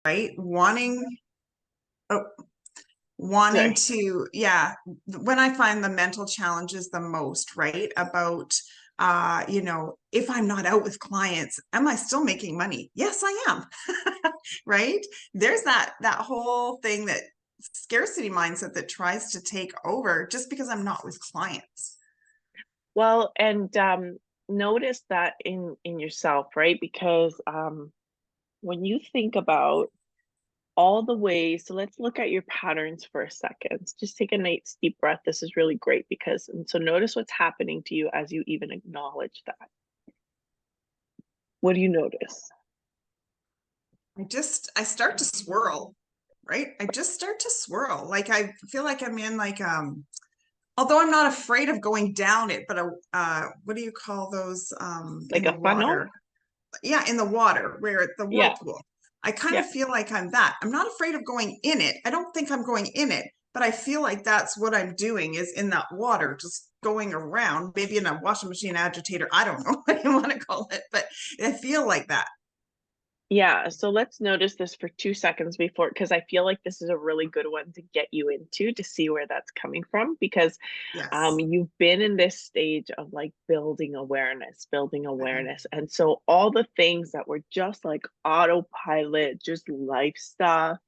right? Oh, wanting Sorry. to, yeah, when I find the mental challenges the most, right? About, if I'm not out with clients, am I still making money? Yes, I am. Right? There's that whole thing, that scarcity mindset that tries to take over just because I'm not with clients. Well, and notice that in yourself, right? Because when you think about all the ways, so let's look at your patterns for a second. Just take a nice deep breath. This is really great because, and so notice what's happening to you as you even acknowledge that. What do you notice? I start to swirl, right? I just start to swirl. Like I feel like I'm in like although I'm not afraid of going down it, but what do you call those Like in a the funnel? water? Yeah, in the water, where the Yeah, whirlpool. I kind yeah. of feel like I'm that. I'm not afraid of going in it. I don't think I'm going in it, but I feel like that's what I'm doing, is in that water, just going around, maybe in a washing machine agitator. I don't know what you want to call it, but I feel like that. Yeah, so let's notice this for 2 seconds before, because I feel like this is a really good one to get you into to see where that's coming from. Because Yes. you've been in this stage of like building Mhm. awareness. And so all the things that were just like autopilot, just life stuff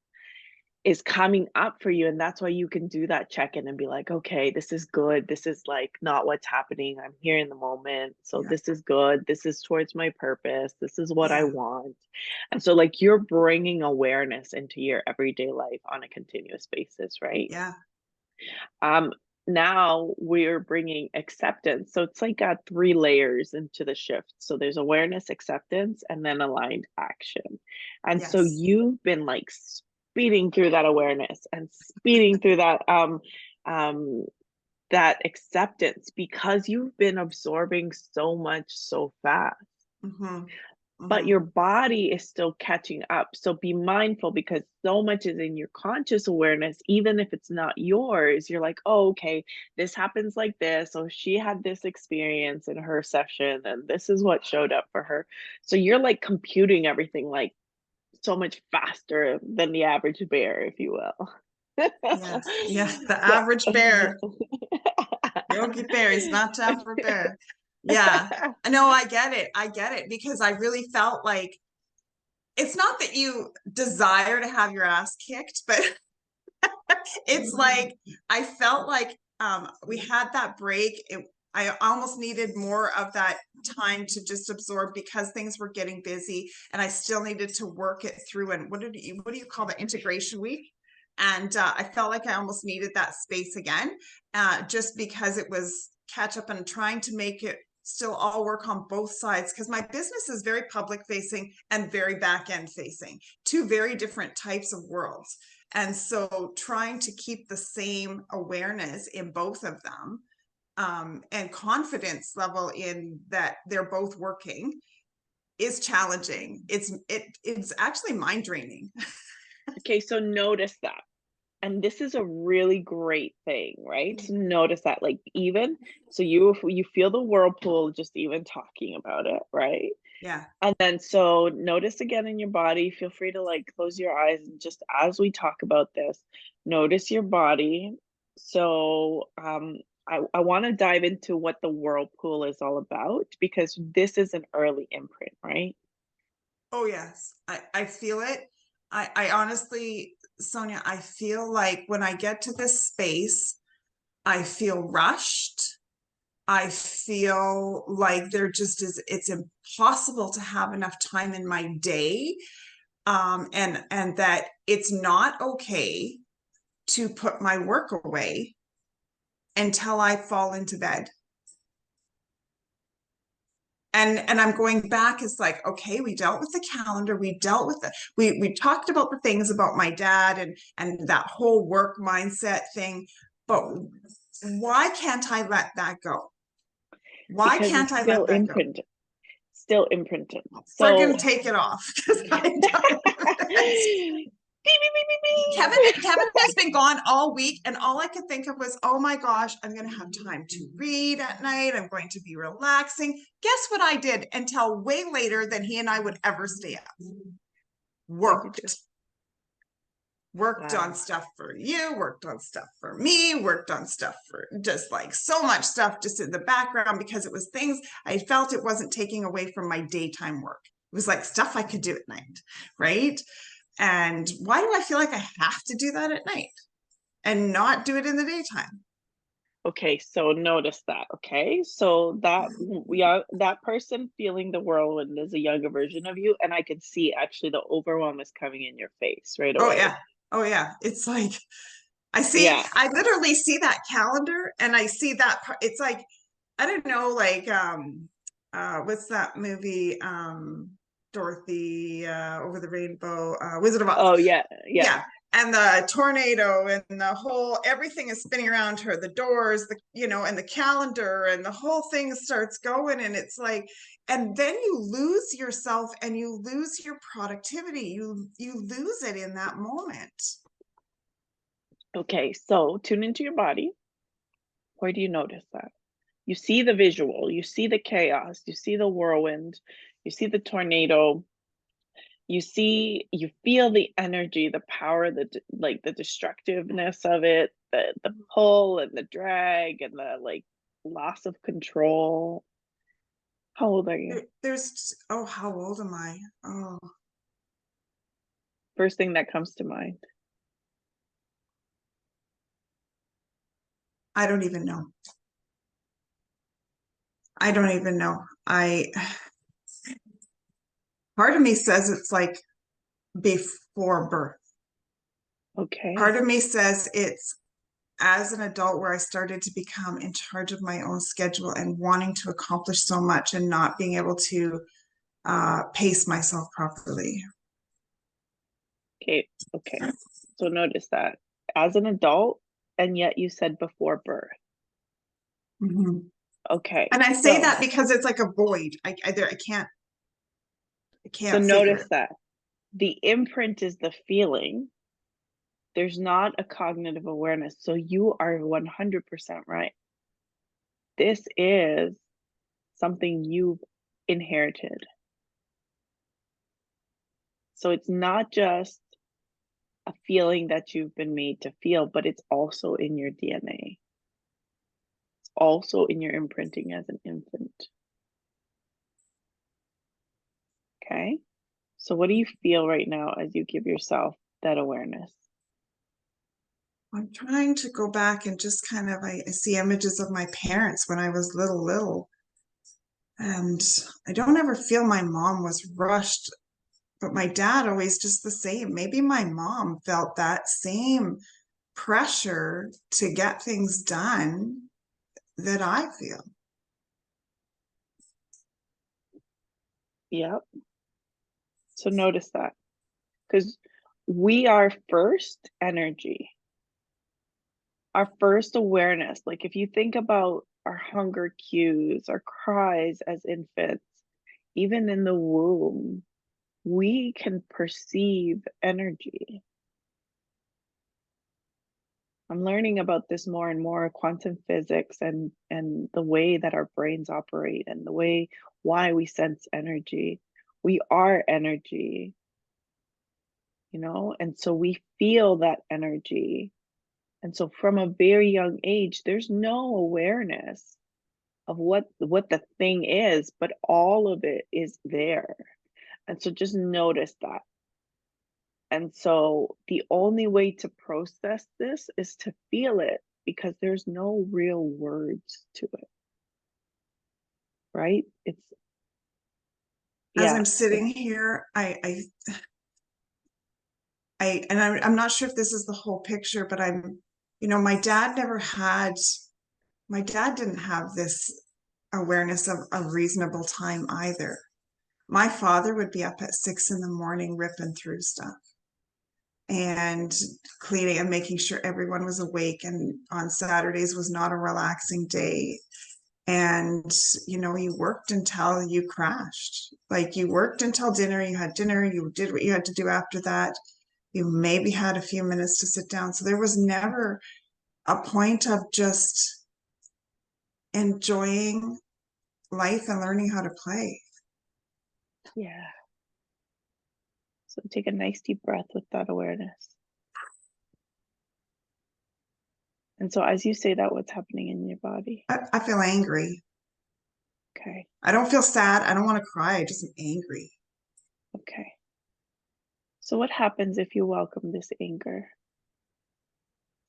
is coming up for you. And that's why you can do that check-in and be like, okay, this is good. This is like not what's happening. I'm here in the moment. So Yeah. this is good. This is towards my purpose. This is what I Yeah. want. And so like you're bringing awareness into your everyday life on a continuous basis, right? Yeah. Um, Now we're bringing acceptance. So it's like got three layers into the shift. So there's awareness, acceptance, and then aligned action. And so Yes. you've been like speeding through that awareness and speeding through um that acceptance because you've been absorbing so much so fast, Mm-hmm. but Mm-hmm. your body is still catching up. So be mindful because so much is in your conscious awareness, even if it's not yours. You're like, oh, okay, this happens like this. So she had this experience in her session, and this is what showed up for her. So you're like computing everything like so much faster than the average bear, if you will. Yes. Yeah. The So, average bear. Yogi Bear is not tough for bear. Yeah. No, I get it. I get it, because I really felt like it's not that you desire to have your ass kicked, but it's like I felt like we had that break. I almost needed more of that time to just absorb, because things were getting busy and I still needed to work it through. And what do you call the integration week? And I felt like I almost needed that space again, just because it was catch up and trying to make it still all work on both sides, because my business is very public facing and very back end facing, two very different types of worlds. And so trying to keep the same awareness in both of them, and confidence level in that they're both working, is challenging. It's actually mind draining. okay, so notice that. And this is a really great thing, right? To notice that, like, even so, you feel the whirlpool just even talking about it, right? Yeah. And then so notice again in your body. Feel free to like close your eyes and just as we talk about this, notice your body. So I want to dive into what the whirlpool is all about because this is an early imprint, right? Oh yes. I feel it. I honestly, Sonia, I feel like when I get to this space, I feel rushed. I feel like there just is, it's impossible to have enough time in my day. And that it's not okay to put my work away until I fall into bed. And I'm going back, it's like, okay, we dealt with the calendar, we dealt with the we talked about the things about my dad and that whole work mindset thing, but why can't I let that go? Why Because can't it's I let that go? still imprinted. So Friggin' take it off, because I'm done with this. beep, beep, beep, Kevin beep, Kevin beep. has been gone all week, and all I could think of was, oh my gosh, I'm going to have time to read at night. I'm going to be relaxing. Guess what I did until way later than he and I would ever stay up? What'd you do? Worked. worked on Wow. stuff for you, worked on stuff for me, worked on stuff for just like so much stuff just in the background because it was things I felt it wasn't taking away from my daytime work. It was like stuff I could do at night, right? And why do I feel like I have to do that at night and not do it in the daytime? Okay, so notice that. Okay, so that we are that person feeling the whirlwind is a younger version of you, and I can see actually the overwhelm is coming in your face right Oh away. yeah. Oh yeah. It's like Yeah. I literally see that calendar and I see that it's like, I don't know, like what's that movie? Dorothy over the Rainbow, Wizard of Oz. Oh yeah, yeah. Yeah. And the tornado and the whole everything is spinning around her, the doors, the and the calendar and the whole thing starts going. And it's like, and then you lose yourself and you lose your productivity. You lose it in that moment. Okay, so tune into your body. Where do you notice that? You see the visual, you see the chaos, you see the whirlwind, you see the tornado, you feel the energy, the power, like the destructiveness of it, the pull and the drag and the like loss of control. How old are you? There's oh, how old am I? Oh, First thing that comes to mind. I don't even know. I don't even know. I Part of me says it's like before birth. Part Okay. of me says it's as an adult where I started to become in charge of my own schedule and wanting to accomplish so much and not being able to pace myself properly. Okay. Okay. So notice that as an adult, and yet you said before birth. Mhm. Okay. And I say So that because it's like a void. I so can't figure notice it. that the imprint is the feeling. There's not a cognitive awareness. So you are 100% right. This is something you've inherited. So it's not just a feeling that you've been made to feel, but it's also in your DNA. It's also in your imprinting as an infant. Okay. So what do you feel right now as you give yourself that awareness? I'm trying to go back and just kind of I see images of my parents when I was little. And I don't ever feel my mom was rushed, but my dad always just the same. Maybe my mom felt that same pressure to get things done that I feel. Yep. So notice that because we are first energy, our first awareness. Like if you think about our hunger cues, our cries as infants, even in the womb, we can perceive energy. I'm learning about this more and more, quantum physics and the way that our brains operate and the way why we sense energy. We are energy, and so we feel that energy. And so from a very young age, there's no awareness of what the thing is, but all of it is there. And so just notice that. And so the only way to process this is to feel it because there's no real words to it, right? It's As yeah, I'm sitting here, and I'm not sure if this is the whole picture, but my dad my dad didn't have this awareness of a reasonable time either. My father would be up at 6 in the morning ripping through stuff and cleaning and making sure everyone was awake. And on Saturdays was not a relaxing day. And, you worked until you crashed. Like you worked until dinner, you had dinner, you did what you had to do after that. You maybe had a few minutes to sit down. So there was never a point of just enjoying life and learning how to play. yeah. So take a nice deep breath with that awareness. And so as you say that, what's happening in your body? I feel angry. Okay. I don't feel sad. I don't want to cry. I just am angry. Okay. So what happens if you welcome this anger?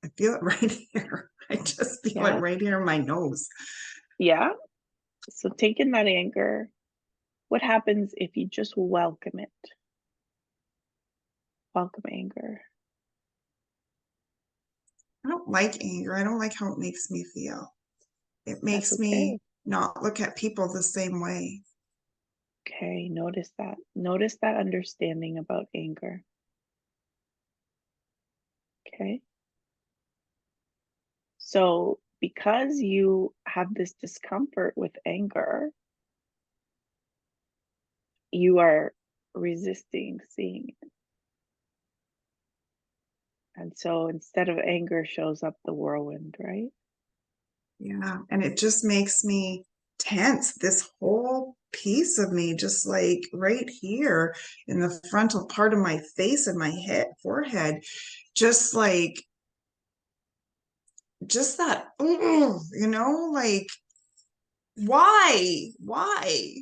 I feel it right here. I just feel it Yeah. right here in my nose. Yeah. So take in that anger. What happens if you just welcome it? Welcome anger. I don't like anger. I don't like how it makes me feel. It That's makes okay. me not look at people the same way. Okay. Notice that. Notice that understanding about anger. Okay. So because you have this discomfort with anger, you are resisting seeing it. And so instead of anger shows up the whirlwind, right? Yeah. And it just makes me tense. This whole piece of me, just like right here in the frontal part of my face and my head, forehead, just like, just that, like, why? Why?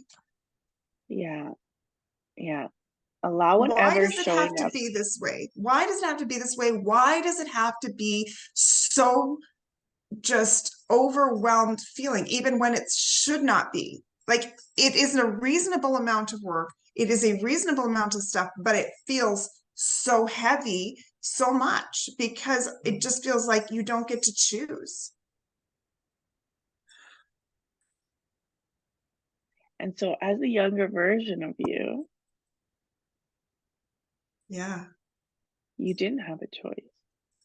Yeah. Yeah. Allow Why whatever's does it have showing to up. be this way? Why does it have to be this way? Why does it have to be so just overwhelmed feeling, even when it should not be? Like it is a reasonable amount of work. It is a reasonable amount of stuff, but it feels so heavy so much because it just feels like you don't get to choose. And so as a younger version of you, Yeah. you didn't have a choice.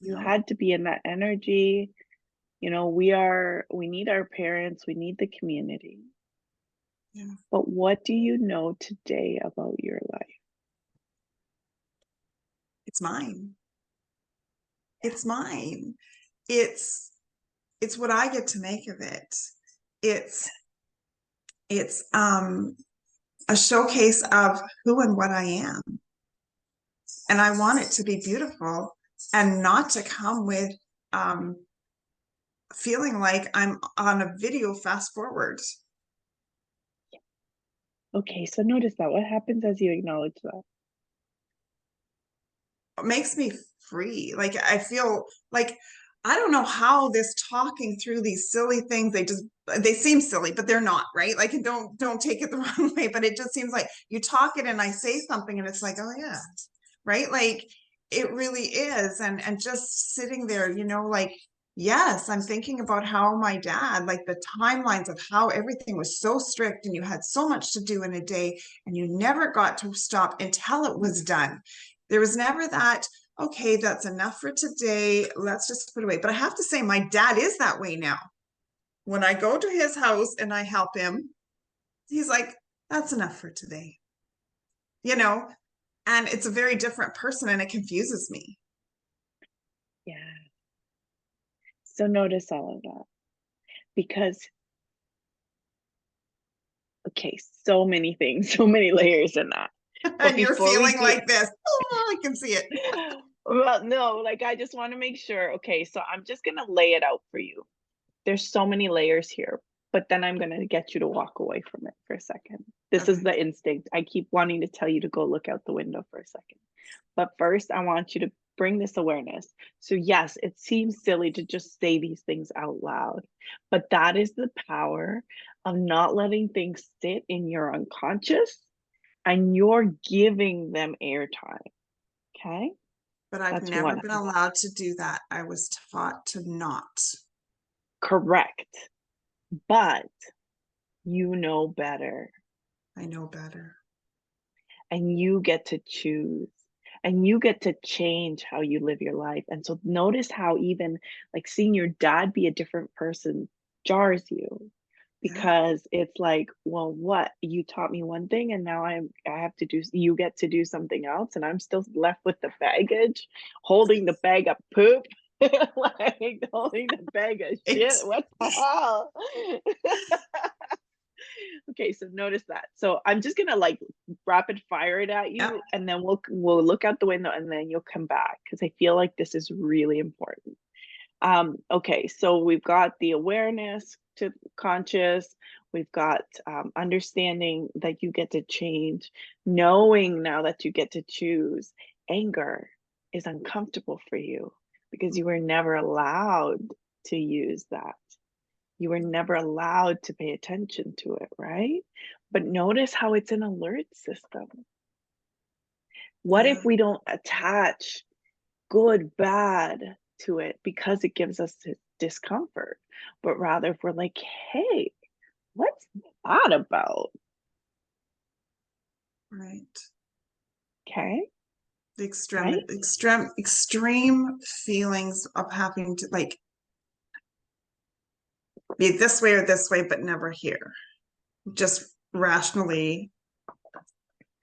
You No. had to be in that energy. We need our parents, we need the community. Yeah. But what do you know today about your life? It's mine. It's mine. It's it's what I get to make of it. It's it's a showcase of who and what I am. And I want it to be beautiful and not to come with um, feeling like I'm on a video fast forward. Okay, so notice that. What happens as you acknowledge that? It makes me free. Like I feel like I don't know how this talking through these silly things, they seem silly, but they're not, right? Like and don't take it the wrong way, but it just seems like you talk it and I say something and it's like, oh yeah, right? Like it really is. And just sitting there, like, yes, I'm thinking about how my dad, like the timelines of how everything was so strict and you had so much to do in a day and you never got to stop until it was done. There was never that, okay, that's enough for today. Let's just put it away. But I have to say, my dad is that way now. When I go to his house and I help him, he's like, that's enough for today, you know? And it's a very different person and it confuses me. Yeah. So notice all of that because, okay, so many things, so many layers in that. But And you're before we feeling do, like this. Oh, I can see it. well, no, like I just want to make sure. Okay, so I'm just gonna lay it out for you. There's so many layers here, but then I'm gonna get you to walk away from it for a second. This is Okay. the instinct. I keep wanting to tell you to go look out the window for a second. But first, I want you to bring this awareness. So, yes, it seems silly to just say these things out loud, but that is the power of not letting things sit in your unconscious and you're giving them airtime. Okay. But I've That's never one. been allowed to do that. I was taught to not. Correct. But you know better I know better. and you get to choose and you get to change how you live your life. And so notice how even like seeing your dad be a different person jars you Yeah. because it's like, well, what you taught me one thing and now I have to do you get to do something else and I'm still left with the baggage, holding the bag of poop. Like holding the bag of shit. It's, What the hell? Okay, so notice that. So I'm just gonna like rapid fire it at yeah. you, and then we'll look out the window, and then you'll come back because I feel like this is really important. Okay, so we've got the awareness to conscious, we've got understanding that you get to change, knowing now that you get to choose. Anger is uncomfortable for you because you were never allowed to use that. You were never allowed to pay attention to it, right? But notice how it's an alert system. What if Yeah, we don't attach good, bad to it because it gives us discomfort, but rather if we're like, hey, what's that about? right. Okay, The right? extreme feelings of having to like be this way or this way, but never here. Just rationally.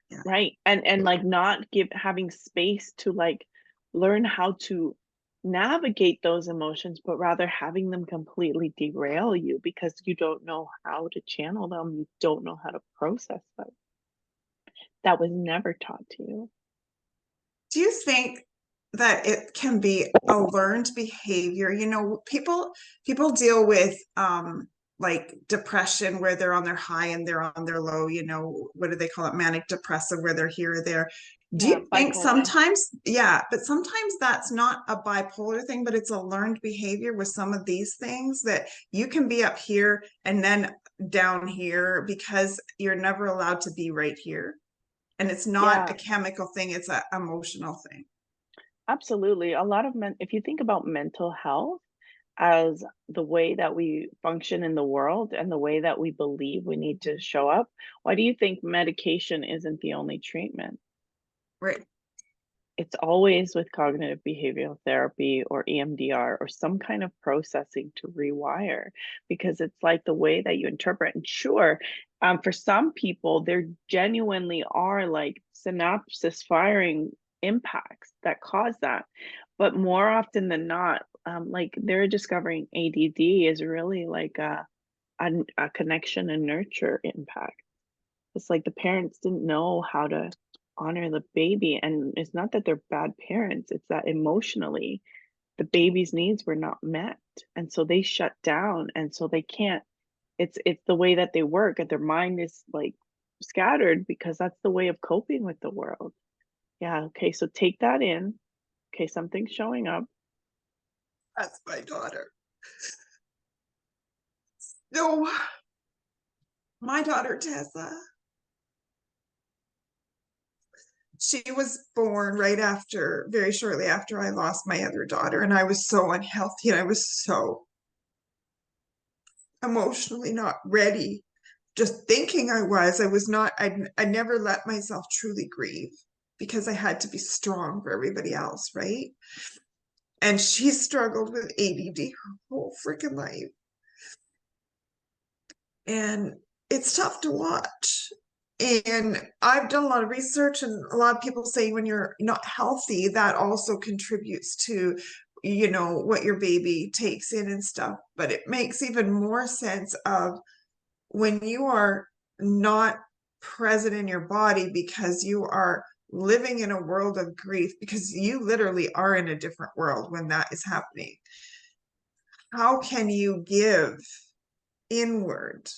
Yeah. Right. And like not give having space to like learn how to navigate those emotions, but rather having them completely derail you because you don't know how to channel them, you don't know how to process them. That was never taught to you. Do you think that it can be a learned behavior? You know, people deal with like depression where they're on their high and they're on their low, you know, what do they call it? Manic depressive where they're here or there. Do Yeah, you think bipolar. sometimes, yeah, but sometimes that's not a bipolar thing, but it's a learned behavior with some of these things that you can be up here and then down here because you're never allowed to be right here. And it's not a Yeah, chemical thing, it's an emotional thing. absolutely. A lot of if you think about mental health as the way that we function in the world and the way that we believe we need to show up, why do you think medication isn't the only treatment? Right. It's always with cognitive behavioral therapy or EMDR or some kind of processing to rewire because it's like the way that you interpret. And sure, for some people, there genuinely are like synapses firing impacts that cause that. But more often than not, like they're discovering ADD is really like a connection and nurture impact. It's like the parents didn't know how to honor the baby, and it's not that they're bad parents, it's that emotionally, the baby's needs were not met, and so they shut down, and so they can't it's the way that they work, and their mind is, like, scattered because that's the way of coping with the world. Yeah, okay, so take that in. Okay, something's showing up. That's my daughter. No, my daughter Tessa. She was born right after, very shortly after I lost my other daughter, and I was so unhealthy and I was so emotionally not ready. Just thinking I was not, I never let myself truly grieve because I had to be strong for everybody else, right? And she struggled with ADD her whole freaking life. And it's tough to watch. And I've done a lot of research, and a lot of people say when you're not healthy, that also contributes to, you know, what your baby takes in and stuff. But it makes even more sense of when you are not present in your body because you are living in a world of grief, because you literally are in a different world when that is happening. How can you give inward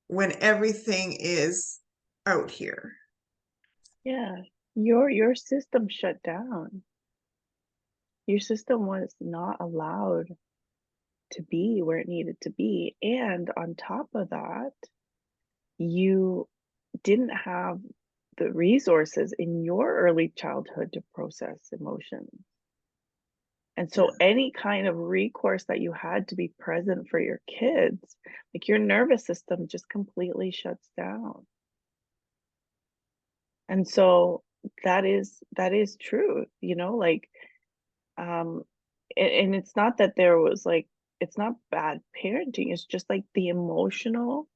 when everything is out here? Yeah, your system shut down. Your system was not allowed to be where it needed to be, and on top of that, you didn't have the resources in your early childhood to process emotions. And Yeah, so any kind of recourse that you had to be present for your kids, like your nervous system just completely shuts down. And so that is true, you know, like um and it's not that there was like it's not bad parenting, it's just like the emotional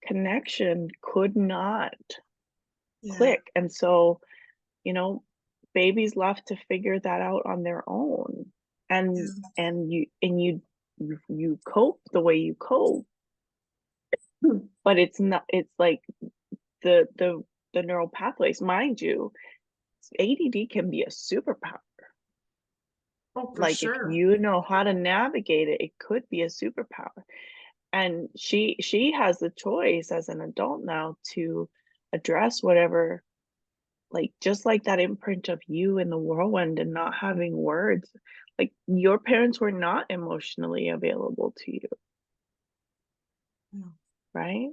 connection could not yeah, click. And so, you know, babies left to figure that out on their own. And yeah, you cope the way you cope, but it's not it's like the neural pathways, mind you, ADD can be a superpower. Oh, for Like, if sure. you know how to navigate it, it could be a superpower. And she has the choice as an adult now to address whatever, like, just like that imprint of you in the whirlwind and not having words. Like, your parents were not emotionally available to you, Yeah. right?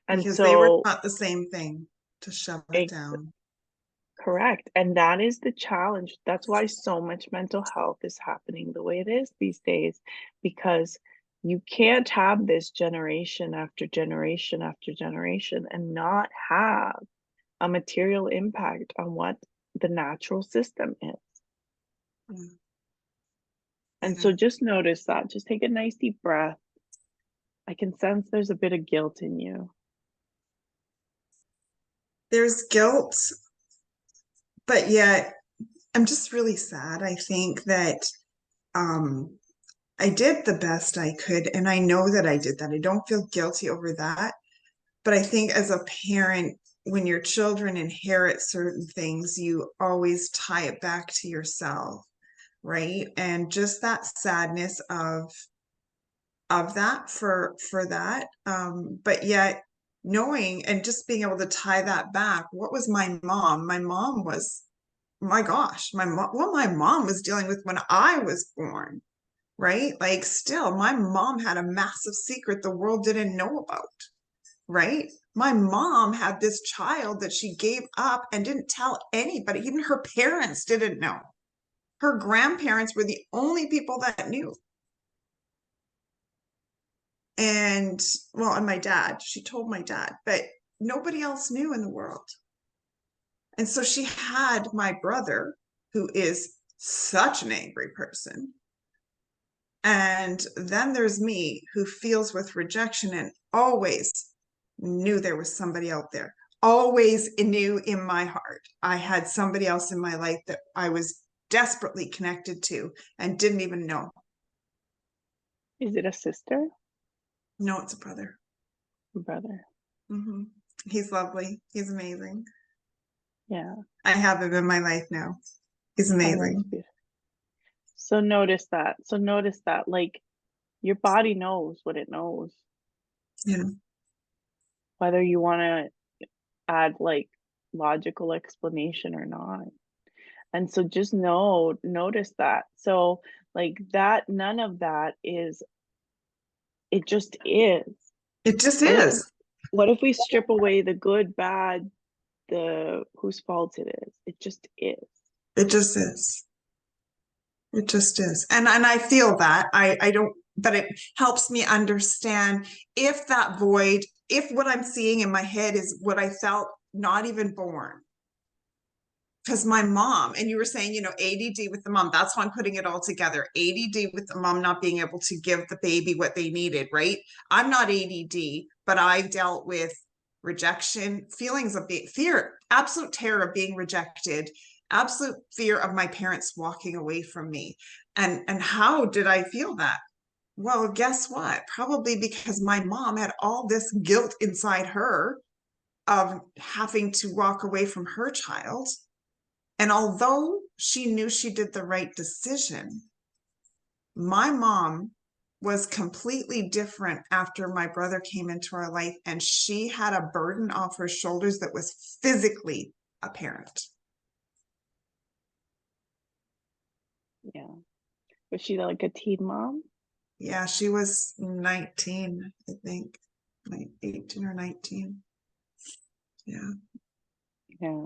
And Because they were so taught the same thing, to shove it ex down. correct, and that is the challenge. That's why so much mental health is happening the way it is these days, because you can't have this generation after generation after generation and not have a material impact on what the natural system is. Yeah. And Yeah. so just notice that. Just take a nice deep breath. I can sense there's a bit of guilt in you. There's guilt, but yet I'm just really sad. I think that um, I did the best I could, and I know that I did that. I don't feel guilty over that. But I think as a parent, when your children inherit certain things, you always tie it back to yourself, right? And just that sadness of that for that. But yet knowing and just being able to tie that back, what was my mom? My mom was, my gosh, my mom, what my mom was dealing with when I was born, right? Like still, my mom had a massive secret the world didn't know about, right? My mom had this child that she gave up and didn't tell anybody. Even her parents didn't know. Her grandparents were the only people that knew. And well, and my dad, she told my dad, but nobody else knew in the world. And so she had my brother, who is such an angry person. And then there's me, who feels with rejection and always knew there was somebody out there. Always knew in my heart I had somebody else in my life that I was desperately connected to and didn't even know. Is it a sister? No, it's a brother. Brother? Hmm. He's lovely. He's amazing. Yeah. I have him in my life now. He's Oh, that's amazing. beautiful. So notice that. So notice that, like, your body knows what it knows, Yeah. whether you want to add like logical explanation or not. And so just notice that. So like that, none of that is, it just is. It just What if is. what if we strip away the good, bad, the whose fault it is? It just is. It just is. It just is. And I feel that. I don't, but it helps me understand if that void, if what I'm seeing in my head is what I felt not even born. Because my mom, and you were saying, ADD with the mom, that's why I'm putting it all together. ADD with the mom not being able to give the baby what they needed, right? I'm not ADD, but I dealt with rejection, feelings of fear, absolute terror of being rejected, absolute fear of my parents walking away from me. And how did I feel that? Well, guess what? Probably because my mom had all this guilt inside her of having to walk away from her child, and although she knew she did the right decision, my mom was completely different after my brother came into our life, and she had a burden off her shoulders that was physically apparent. Yeah. Was she like a teen mom? Yeah, she was 19, I think, like 18 or 19. Yeah. Yeah.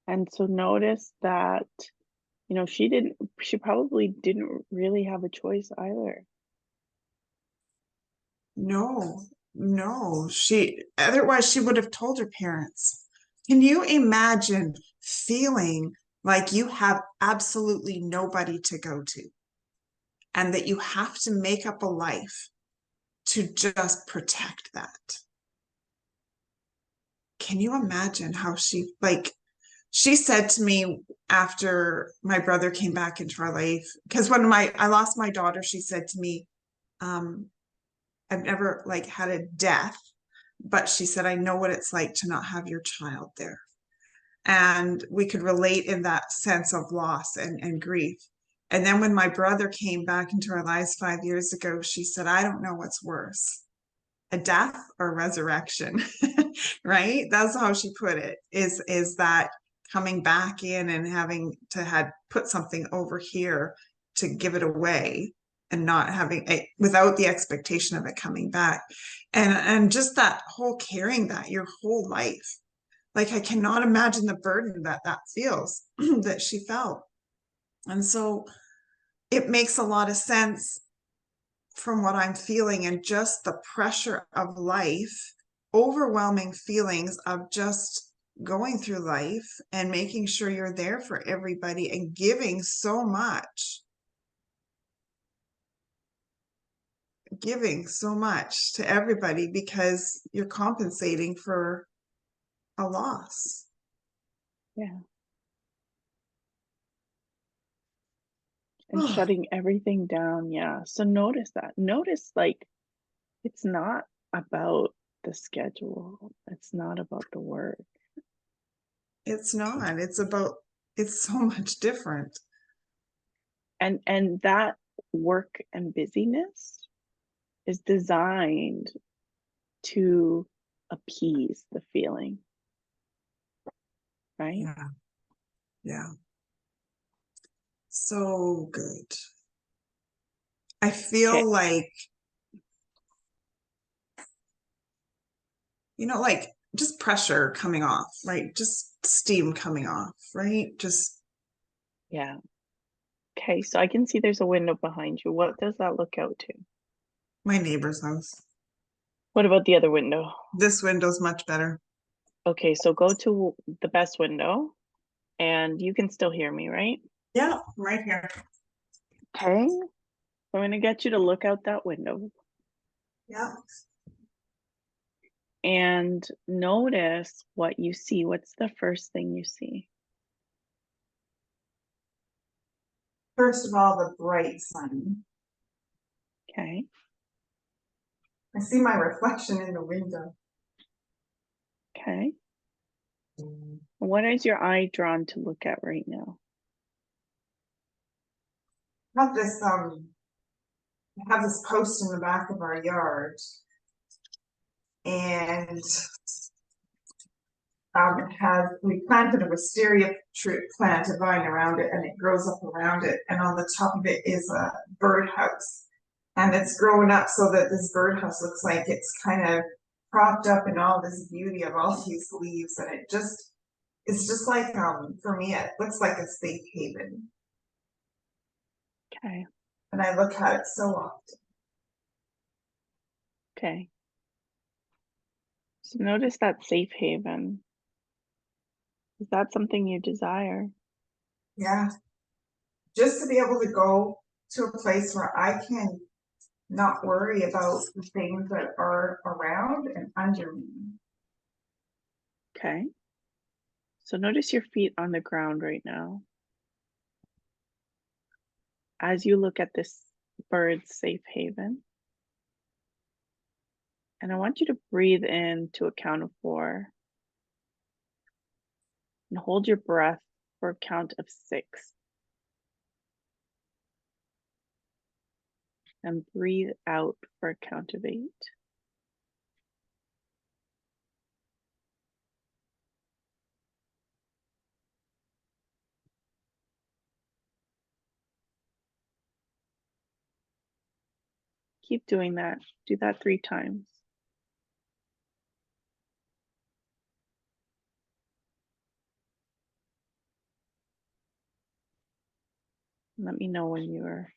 And so notice that, she probably didn't really have a choice either. No, no, otherwise she would have told her parents. Can you imagine feeling like you have absolutely nobody to go to and that you have to make up a life to just protect that? Can you imagine how she said to me after my brother came back into our life, because when I lost my daughter, she said to me, um, I've never like had a death, but she said, I know what it's like to not have your child there. and we could relate in that sense of loss and grief. And then when my brother came back into our lives 5 years ago, she said, I don't know what's worse, a death or resurrection. Right? That's how she put it, is that coming back in and having to had put something over here to give it away and not having it without the expectation of it coming back. And just that whole carrying that your whole life. Like I cannot imagine the burden that that feels that she felt. And so it makes a lot of sense from what I'm feeling, and just the pressure of life, overwhelming feelings of just going through life and making sure you're there for everybody and giving so much to everybody because you're compensating for a loss. Yeah. And shutting everything down. Yeah. So notice that. Notice, like, it's not about the schedule. It's not about the work. It's not. It's so much different. And that work and busyness is designed to appease the feeling, right? Yeah. Yeah. So good. I feel like, like just pressure coming off, right? Just steam coming off, right? Just, yeah. Okay, so I can see there's a window behind you. What does that look out to? my neighbor's house. What about the other window? This window's much better. Okay, so go to the best window and you can still hear me, right? Yeah, right here. Okay, so I'm going to get you to look out that window. Yeah. And notice what you see. What's the first thing you see? First of all, the bright sun. Okay. I see my reflection in the window. Okay. What is your eye drawn to look at right now? I have this post in the back of our yard, and we planted a wisteria plant, a vine around it, and it grows up around it. And on the top of it is a birdhouse. And it's growing up so that this birdhouse looks like it's kind of propped up in all this beauty of all these leaves. And it's just like, for me, it looks like a safe haven. Okay. And I look at it so often. Okay. So notice that safe haven. Is that something you desire? Yeah. Just to be able to go to a place where I can not worry about the things that are around and under me. Okay. So notice your feet on the ground right now. As you look at this bird's safe haven, and I want you to breathe in to a count of 4 and hold your breath for a count of 6. And breathe out for a count of 8. Keep doing that. Do that 3 times. Let me know when you're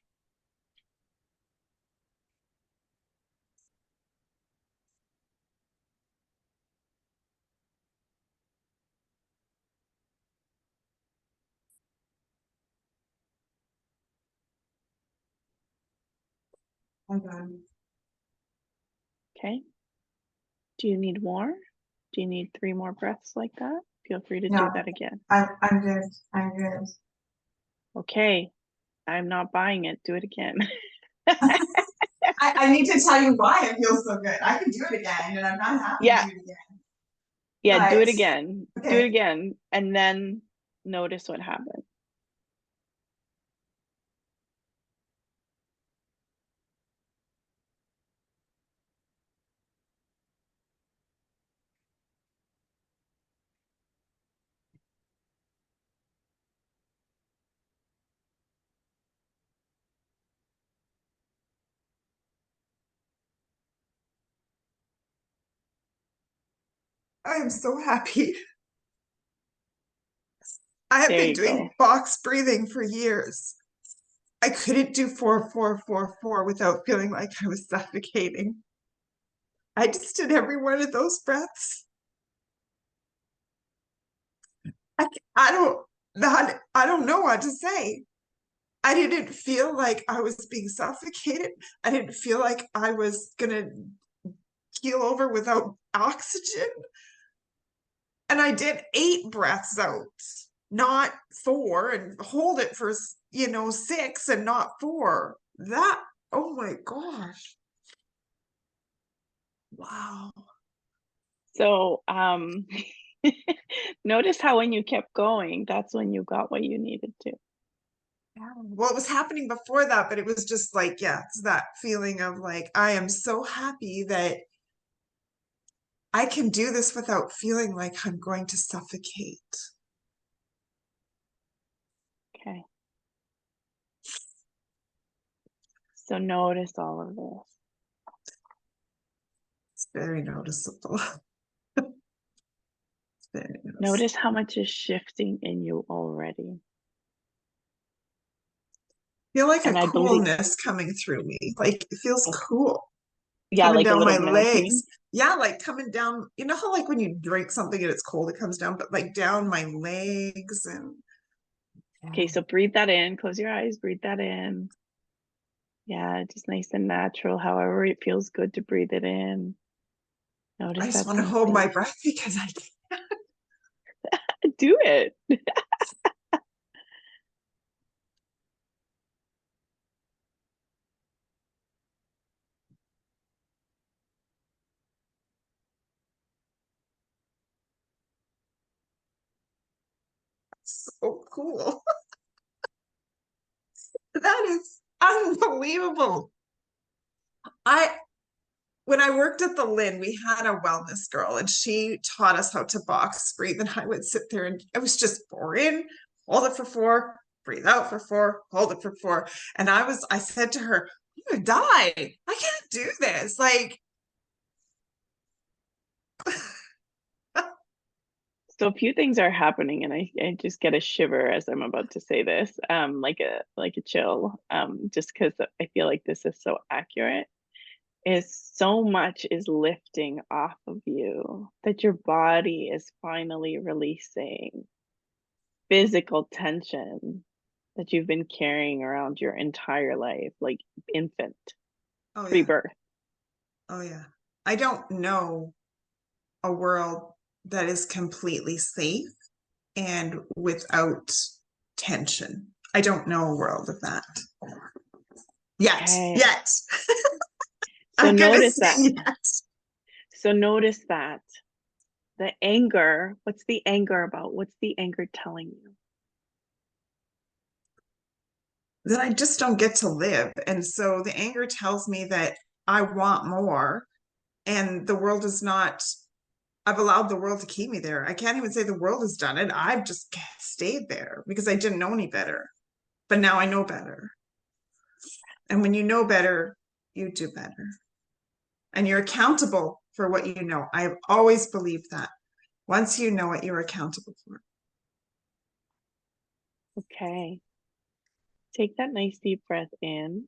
okay. Do you need more? Do you need 3 more breaths like that? Feel free to do No, that again. I'm good. I'm good. Okay, I'm not buying it. Do it again. I need to tell you why it feels so good. I can do it again, and I'm not happy to Yeah, do it again. Yeah, do it Right. again. Do it Okay. again, and then notice what happens. I am so happy. I have There been you doing go. box breathing for years. I couldn't do 4, 4, 4, 4 without feeling like I was suffocating. I just did every one of those breaths. I, I don't not I don't know what to say. I didn't feel like I was being suffocated. I didn't feel like I was gonna keel over without oxygen. And I did 8 breaths out, not 4, and hold it for 6 and not 4. That, oh my gosh. Wow. So, notice how when you kept going, that's when you got what you needed to. Yeah. Well, it was happening before that, but it was just like, yeah, it's that feeling of like, I am so happy that I can do this without feeling like I'm going to suffocate. Okay. So notice all of this. It's very noticeable. It's very noticeable. Notice how much is shifting in you already. I feel like a And I believe, coolness coming through me. Like it feels cool yeah, coming like a down little my melting. legs. Yeah, like coming down. You know how like when you drink something and it's cold, it comes down, but like down my legs and Okay, so breathe that in. Close your eyes, breathe that in. Yeah, just nice and natural, however it feels good to breathe it in. I Notice just that want to hold my sensation. breath because I can't. Do it. So cool. That is unbelievable. I when I worked at the Lynn, we had a wellness girl and she taught us how to box breathe. And I would sit there and it was just 4 in, hold it for 4, breathe out for 4, hold it for 4. And I said to her, I'm gonna die. I can't do this. Like, So a few things are happening, and I just get a shiver as I'm about to say this, like a chill, just because I feel like this is so accurate. Is so much is lifting off of you that your body is finally releasing physical tension that you've been carrying around your entire life, like infant, oh yeah, pre-birth. oh yeah. I don't know a world that is completely safe and without tension. I don't know a world of that yet. Okay. Yet. So I'm gonna notice say that. yet. So notice that. The anger, what's the anger about? What's the anger telling you? That I just don't get to live. And so the anger tells me that I want more, and the world is not, I've allowed the world to keep me there. I can't even say the world has done it. I've just stayed there because I didn't know any better. But now I know better. And when you know better, you do better. And you're accountable for what you know. I've always believed that. Once you know it, you're accountable for it. Okay. Take that nice deep breath in.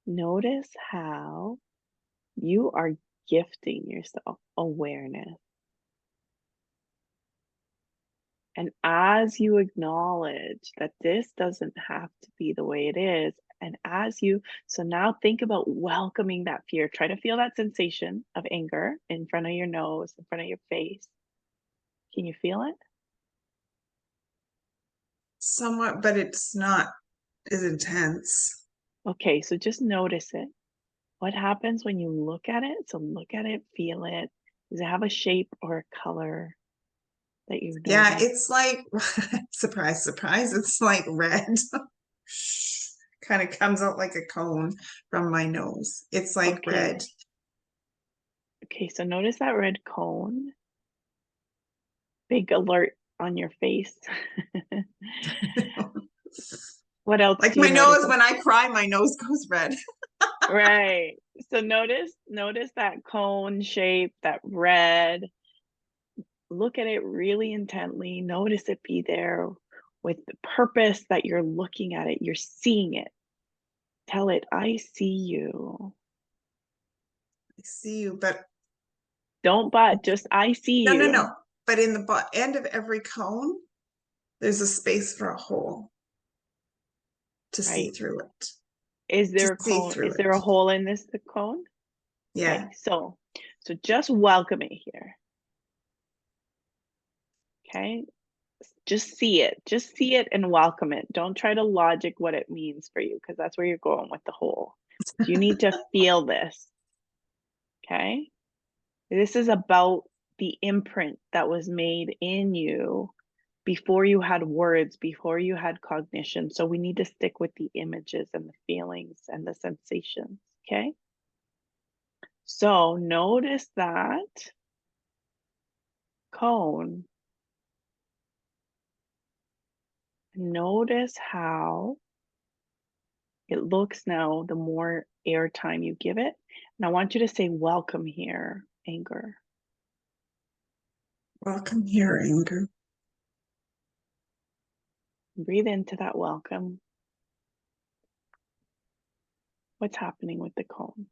Notice how you are gifting yourself awareness. And as you acknowledge that this doesn't have to be the way it is, and so now think about welcoming that fear. Try to feel that sensation of anger in front of your nose, in front of your face. Can you feel it? Somewhat, but it's not as intense. Okay, so just notice it. What happens when you look at it? So look at it, feel it. Does it have a shape or a color that you Yeah, notice? it's like, surprise, surprise, it's like red. Kind of comes out like a cone from my nose. It's like red. Okay. Okay, so notice that red cone. Big alert on your face. What else Like do you my notice? nose, when I cry, my nose goes red. Right. So notice that cone shape, that red. Look at it really intently. Notice it be there with the purpose that you're looking at it. You're seeing it. Tell it, I see you. I see you, but Don't but, just I see no, no, you. no. But in the end of every cone, there's a space for a hole to see Right. through it, Is to there a see cone? through Is there it. a hole in this the cone? Yeah. Okay, so just welcome it here. Okay. Just see it. Just see it and welcome it. Don't try to logic what it means for you because that's where you're going with the hole. You need to feel this. Okay. This is about the imprint that was made in you before you had words, before you had cognition. So we need to stick with the images and the feelings and the sensations. Okay. So notice that cone. Notice how it looks now the more airtime you give it. And I want you to say, welcome here, anger. Welcome here, anger. Breathe into that welcome. What's happening with the cone?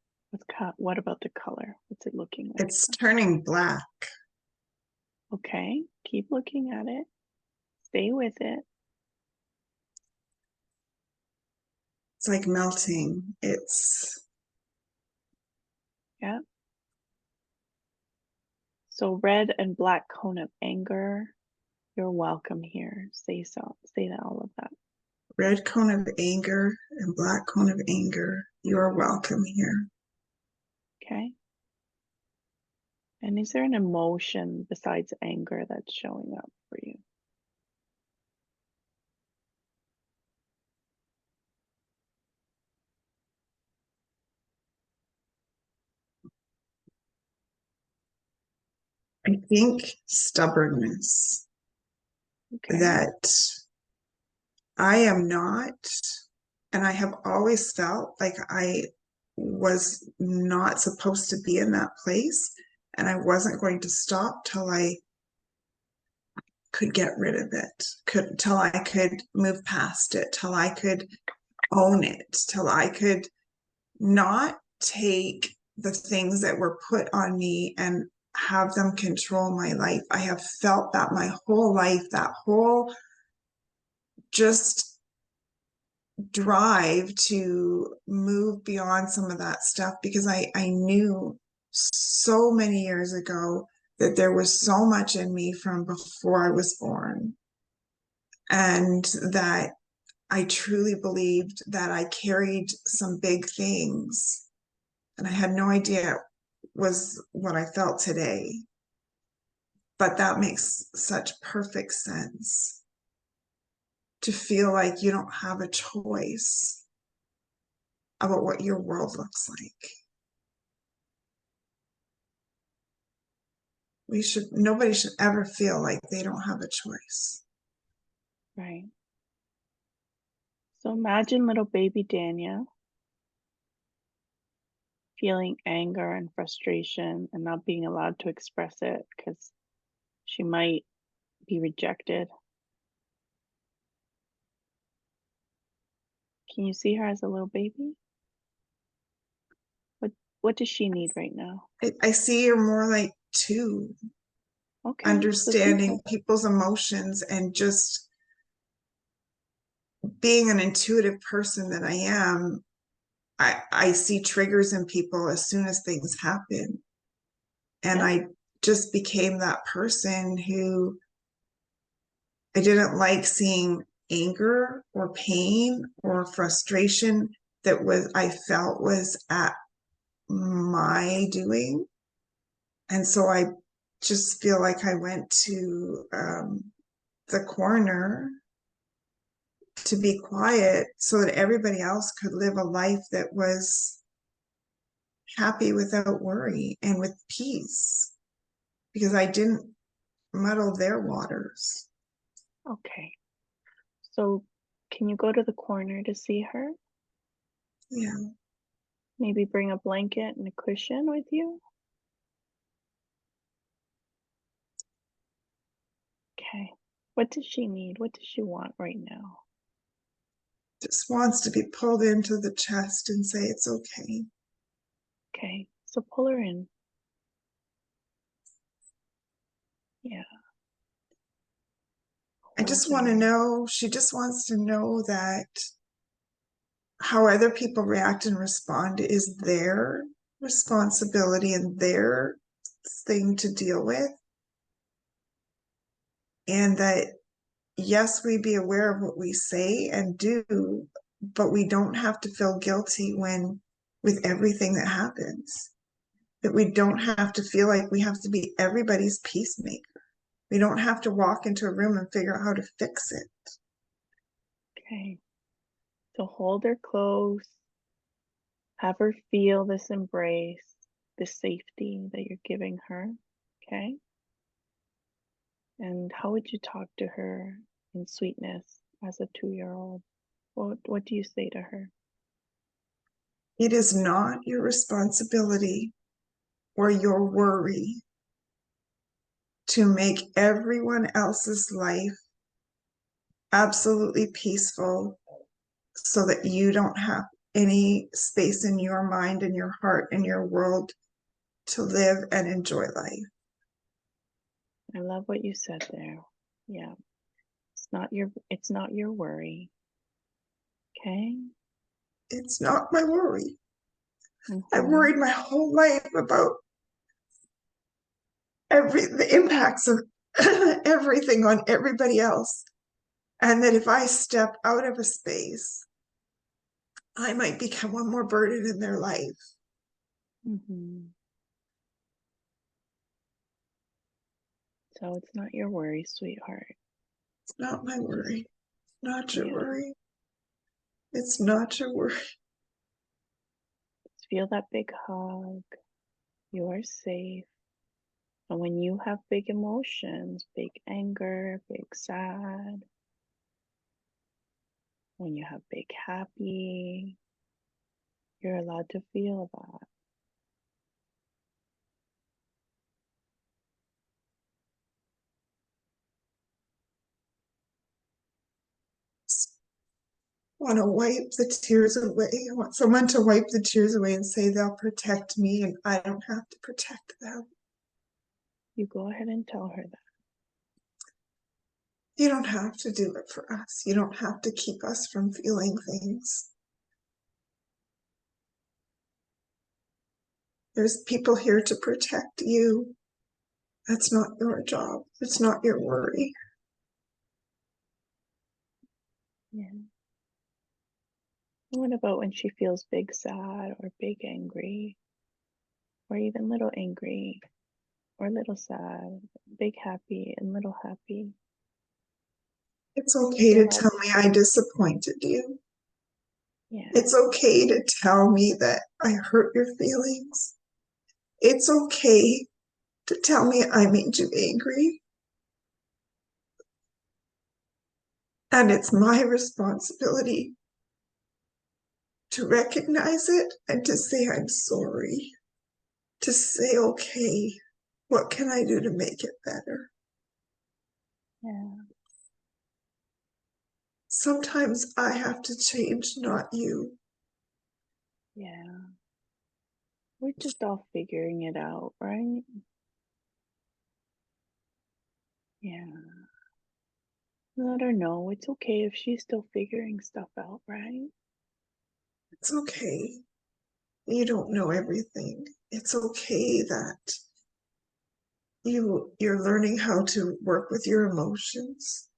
What about the color? What's it looking like? It's turning black. Okay, keep looking at it. Stay with it. It's like melting. It's Yeah. So red and black cone of anger. You're welcome here. Say all of that. red cone of anger and black cone of anger. You are welcome here. Okay. And is there an emotion besides anger that's showing up for you? I think stubbornness, Okay. that I am not, and I have always felt like I was not supposed to be in that place. And I wasn't going to stop till I could get rid of it, till I could move past it, till I could own it, till I could not take the things that were put on me and have them control my life. I have felt that my whole life, that whole just drive to move beyond some of that stuff, because I knew so many years ago that there was so much in me from before I was born, and that I truly believed that I carried some big things, and I had no idea it was what I felt today. But that makes such perfect sense, to feel like you don't have a choice about what your world looks like. Nobody should ever feel like they don't have a choice. Right. So imagine little baby Dania feeling anger and frustration and not being allowed to express it because she might be rejected. Can you see her as a little baby? What what does she need right now? I see you're more like two, Okay, so understanding simple. people's emotions, and just being an intuitive person that I am. I see triggers in people as soon as things happen. And Yeah, I just became that person who, I didn't like seeing anger or pain or frustration that I felt was at my doing. And so I just feel like I went to the corner to be quiet so that everybody else could live a life that was happy without worry and with peace, because I didn't muddle their waters. Okay. So can you go to the corner to see her? Yeah. Maybe bring a blanket and a cushion with you? Okay. What does she need? What does she want right now? Just wants to be pulled into the chest and say it's okay. Okay. So pull her in. Yeah. I Hold just want to her. know, she just wants to know that how other people react and respond is their responsibility and their thing to deal with. And that, yes, we be aware of what we say and do, but we don't have to feel guilty when with everything that happens. That we don't have to feel like we have to be everybody's peacemaker. We don't have to walk into a room and figure out how to fix it. Okay. So hold her close. Have her feel this embrace, this safety that you're giving her. Okay. And how would you talk to her in sweetness as a 2-year-old? What do you say to her? It is not your responsibility or your worry to make everyone else's life absolutely peaceful so that you don't have any space in your mind and your heart and your world to live and enjoy life. I love what you said there. Yeah. It's not your worry. Okay? It's not my worry. I Mm-hmm. worried my whole life about the impacts of everything on everybody else. And that if I step out of a space, I might become one more burden in their life. Mm-hmm. So it's not your worry, sweetheart. It's not my Just, worry. Not your yeah. worry. It's not your worry. Just feel that big hug. You are safe. And when you have big emotions, big anger, big sad, when you have big happy, you're allowed to feel that. I want to wipe the tears away. I want someone to wipe the tears away and say they'll protect me and I don't have to protect them. You go ahead and tell her that. You don't have to do it for us. You don't have to keep us from feeling things. There's people here to protect you. That's not your job. It's not your worry. Yeah. What about when she feels big sad or big angry or even little angry or little sad, big happy and little happy? It's okay You're to allowed tell to, me I disappointed you. yeah, It's okay to tell me that I hurt your feelings. It's okay to tell me I made you angry. And it's my responsibility to recognize it and to say I'm sorry. To say, okay, what can I do to make it better? yeah, Sometimes I have to change, not you. yeah. We're just all figuring it out, right? Yeah. Let her know it's okay if she's still figuring stuff out, right? It's okay. You don't know everything. It's okay that you're learning how to work with your emotions.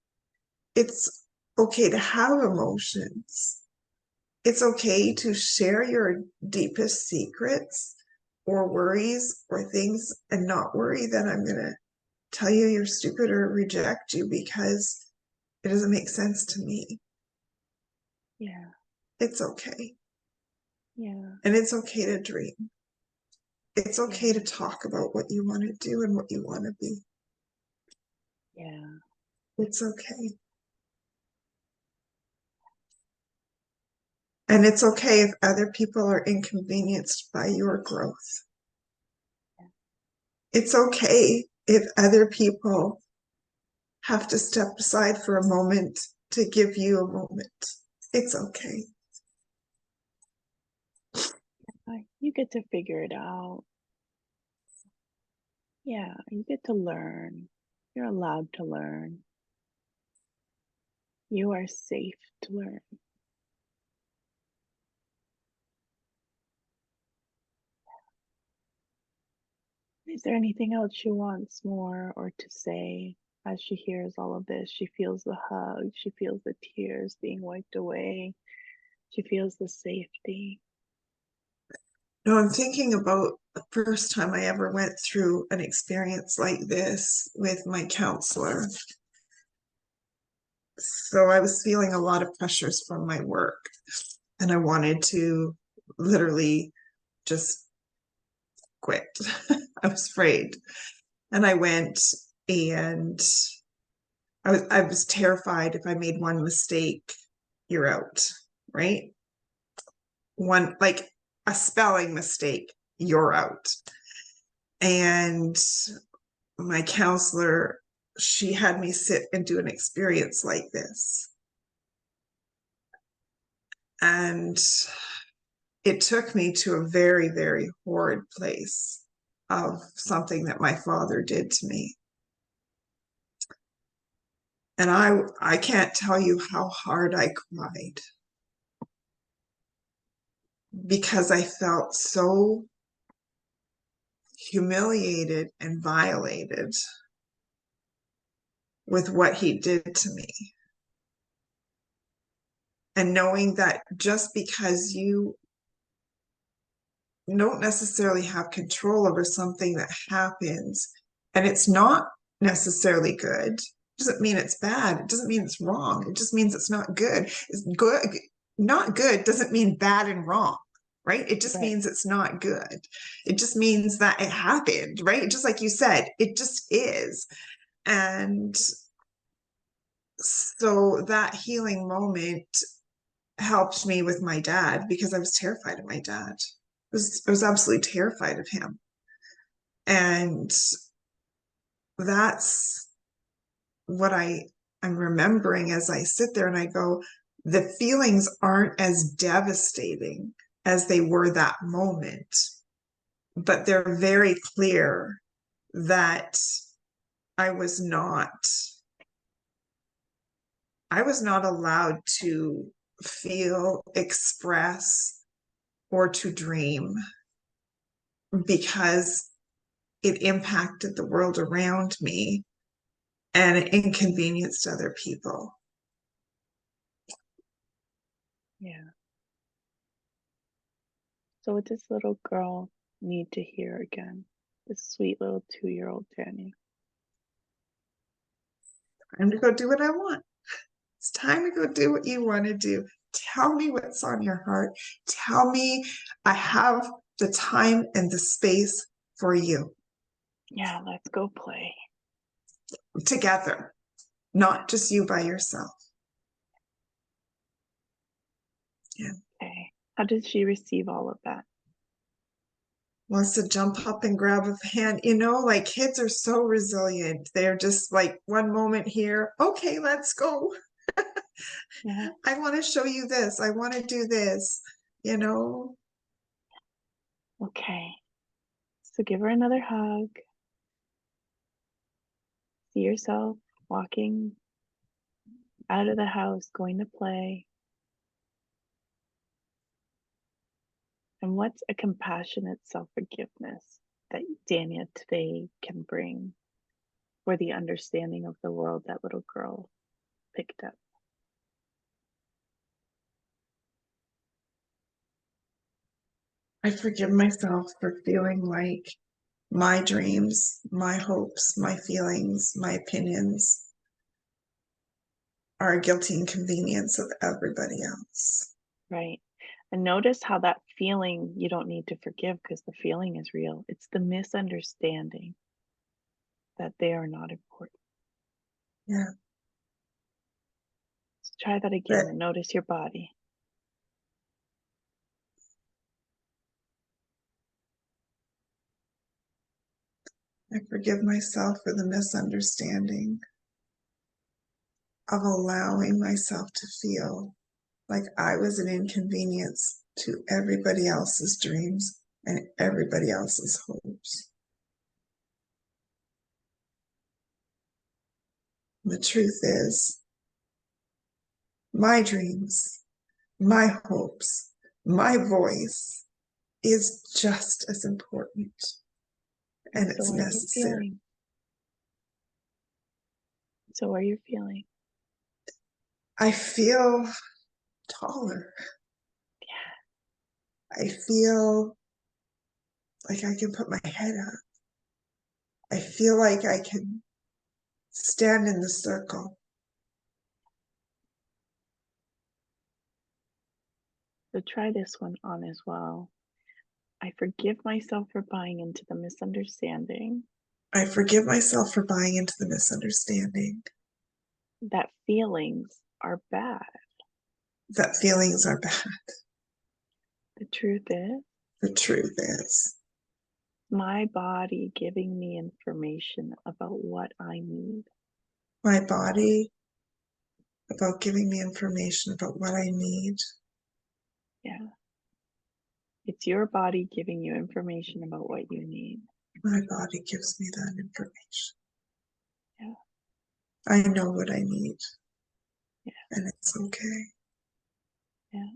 It's okay to have emotions. It's okay to share your deepest secrets or worries or things and not worry, then I'm going to tell you you're stupid or reject you because it doesn't make sense to me. Yeah. It's okay. Yeah. And it's okay to dream. It's okay Yeah. to talk about what you want to do and what you want to be. Yeah. It's okay. And it's okay if other people are inconvenienced by your growth. It's okay if other people have to step aside for a moment to give you a moment. It's okay. You get to figure it out. Yeah, you get to learn. You're allowed to learn. You are safe to learn. Is there anything else she wants more or to say as she hears all of this? She feels the hug, she feels the tears being wiped away, she feels the safety. No, I'm thinking about the first time I ever went through an experience like this with my counselor. So I was feeling a lot of pressures from my work, and I wanted to literally just quit. I was afraid. And I went, and I was terrified if I made one mistake, you're out, right? One, like a spelling mistake, you're out. And my counselor, she had me sit and do an experience like this. And it took me to a very, very horrid place of something that my father did to me. And I can't tell you how hard I cried because I felt so humiliated and violated with what he did to me. And knowing that just because you don't necessarily have control over something that happens and it's not necessarily good, doesn't mean it's bad. It doesn't mean it's wrong. It just means it's not good. It's good. Not good doesn't mean bad and wrong, right? It just Right. means it's not good. It just means that it happened, right? Just like you said, it just is. And so that healing moment helped me with my dad because I was terrified of my dad. I was absolutely terrified of him. And that's what I'm remembering as I sit there and I go, the feelings aren't as devastating as they were that moment, but they're very clear that I was not I was not allowed to feel, express, or to dream because it impacted the world around me and it inconvenienced other people. Yeah. So what does little girl need to hear again? This sweet little 2-year-old Dania. I'm to go do what I want. It's time to go do what you want to do. Tell me what's on your heart. Tell me I have the time and the space for you. Yeah, let's go play. Together, not just you by yourself. Yeah. Okay. How did she receive all of that? Wants to jump up and grab a hand. Like kids are so resilient. They're just like one moment here. Okay, let's go. Yeah. I want to show you this. I want to do this. Okay. So give her another hug. See yourself walking out of the house, going to play. And what's a compassionate self-forgiveness that Dania today can bring for the understanding of the world that little girl picked up? I forgive myself for feeling like my dreams, my hopes, my feelings, my opinions are a guilty inconvenience of everybody else. Right. And notice how that feeling you don't need to forgive because the feeling is real. It's the misunderstanding that they are not important. Yeah. So try that But again and notice your body. I forgive myself for the misunderstanding of allowing myself to feel like I was an inconvenience to everybody else's dreams and everybody else's hopes. The truth is, my dreams, my hopes, my voice is just as important And and so it's are you necessary. feeling. So are you feeling. I feel taller. Yeah. I feel like I can put my head up. I feel like I can stand in the circle. So try this one on as well. I forgive myself for buying into the misunderstanding I forgive myself for buying into the misunderstanding that feelings are bad. that feelings are bad. The truth is, The truth is, my body giving me information about what I need. my body about giving me information about what I need. Yeah. It's your body giving you information about what you need. My body gives me that information. Yeah. I know what I need, Yeah. and it's okay. Yeah.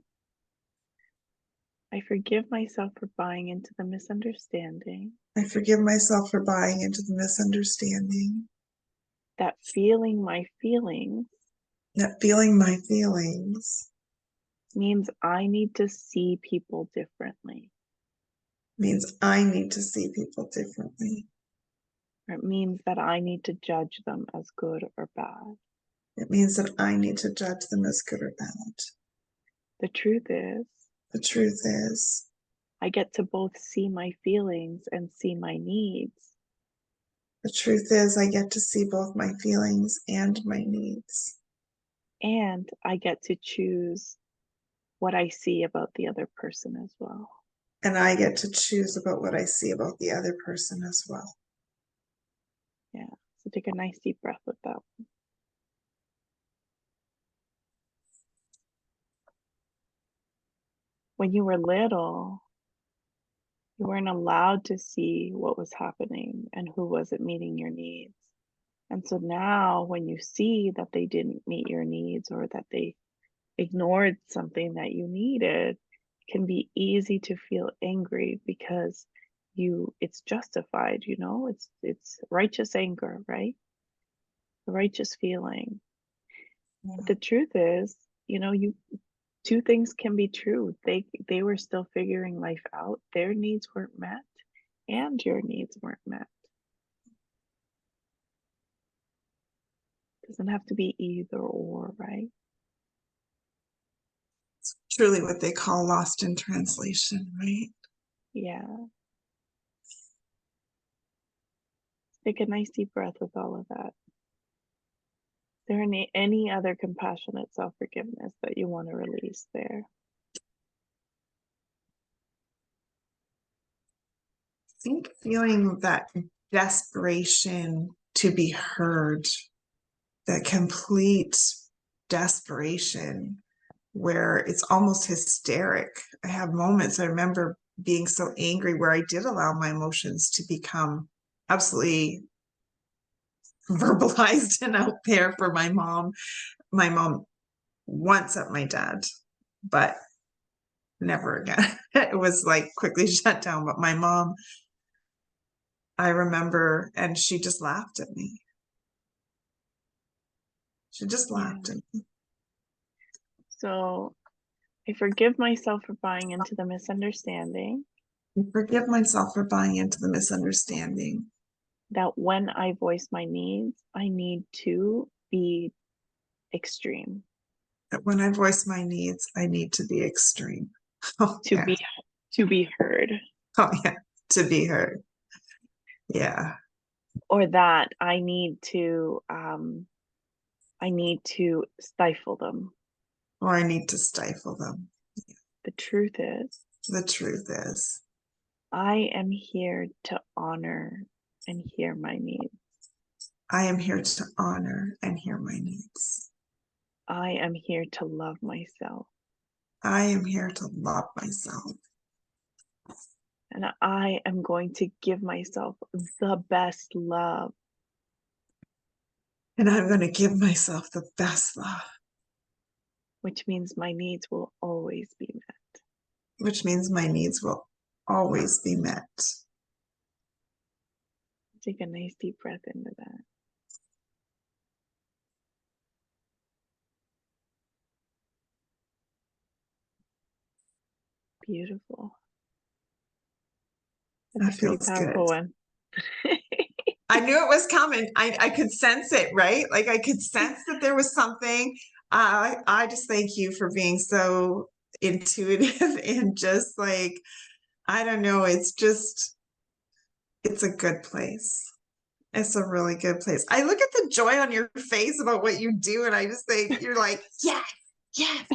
I forgive myself for buying into the misunderstanding I forgive myself for buying into the misunderstanding that feeling my feelings that feeling my feelings means I need to see people differently. means I need to see people differently. Or it means that I need to judge them as good or bad. It means that I need to judge them as good or bad. The truth is, The truth is, I get to both see my feelings and see my needs. the truth is, I get to see both my feelings and my needs. And I get to choose what I see about the other person as well. And I get to choose about what I see about the other person as well. Yeah. So take a nice deep breath with that. When you were little, you weren't allowed to see what was happening and who wasn't meeting your needs. And so now, when you see that they didn't meet your needs or that they ignored something that you needed, it can be easy to feel angry because it's justified, it's righteous anger, right? The righteous feeling. But the truth is, you two things can be true. They were still figuring life out. Their needs weren't met and your needs weren't met. Doesn't have to be either or, right? It's truly what they call lost in translation, right? Yeah. Take a nice deep breath with all of that. Is there any other compassionate self-forgiveness that you want to release there? I think feeling that desperation to be heard, that complete desperation where it's almost hysteric. I have moments, I remember being so angry where I did allow my emotions to become absolutely verbalized and out there for my mom. My mom once at my dad, but never again. It was like quickly shut down. But my mom, I remember, and she just laughed at me. She just Yeah. laughed at me. So I forgive myself for buying into the misunderstanding I forgive myself for buying into the misunderstanding. That when I voice my needs, I need to be extreme, That when I voice my needs, I need to be extreme. Oh to yeah. be to be heard, Oh yeah. To be heard. Yeah. or that I need to stifle them. Or I need to stifle them. The truth is, The truth is, I am here to honor and hear my needs. I am here to honor and hear my needs. I am here to love myself. I am here to love myself. And I am going to give myself the best love, And I'm going to give myself the best love, which means my needs will always be met. which means my needs will always be met. Take a nice deep breath into that. Beautiful. That's a That pretty feels good. powerful one. I knew it was coming. I could sense it, right? Like I could sense that there was something. I just thank you for being so intuitive and just like, I don't know, it's a good place. It's a really good place. I look at the joy on your face about what you do, and I just think you're like, yes, yes.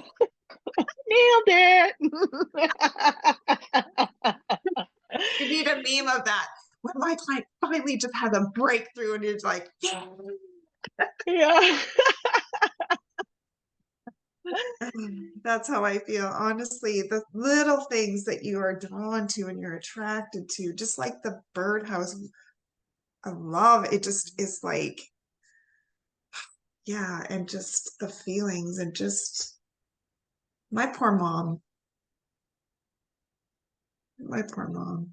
Nailed it. You need a meme of that. When my client finally just has a breakthrough, and it's like, yeah. Yeah. That's how I feel. Honestly, the little things that you are drawn to and you're attracted to, just like the birdhouse, I love it. Just is like, yeah, and just the feelings and just my poor mom. My poor mom.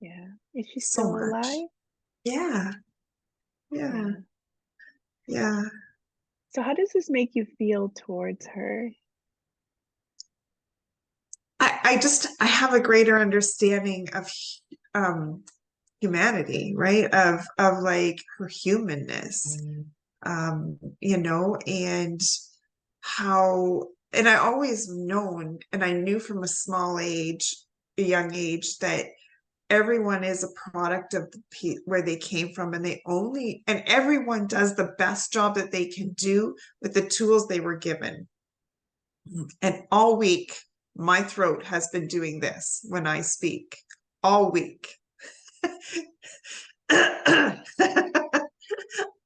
Yeah. Is she So still much. alive? Yeah, yeah, Yeah. yeah. So how does this make you feel towards her? I have a greater understanding of um humanity, right? Of like her humanness. And how, and I always known, and I knew from a young age, that everyone is a product of where they came from, and and everyone does the best job that they can do with the tools they were given. And all week, my throat has been doing this when I speak, all week.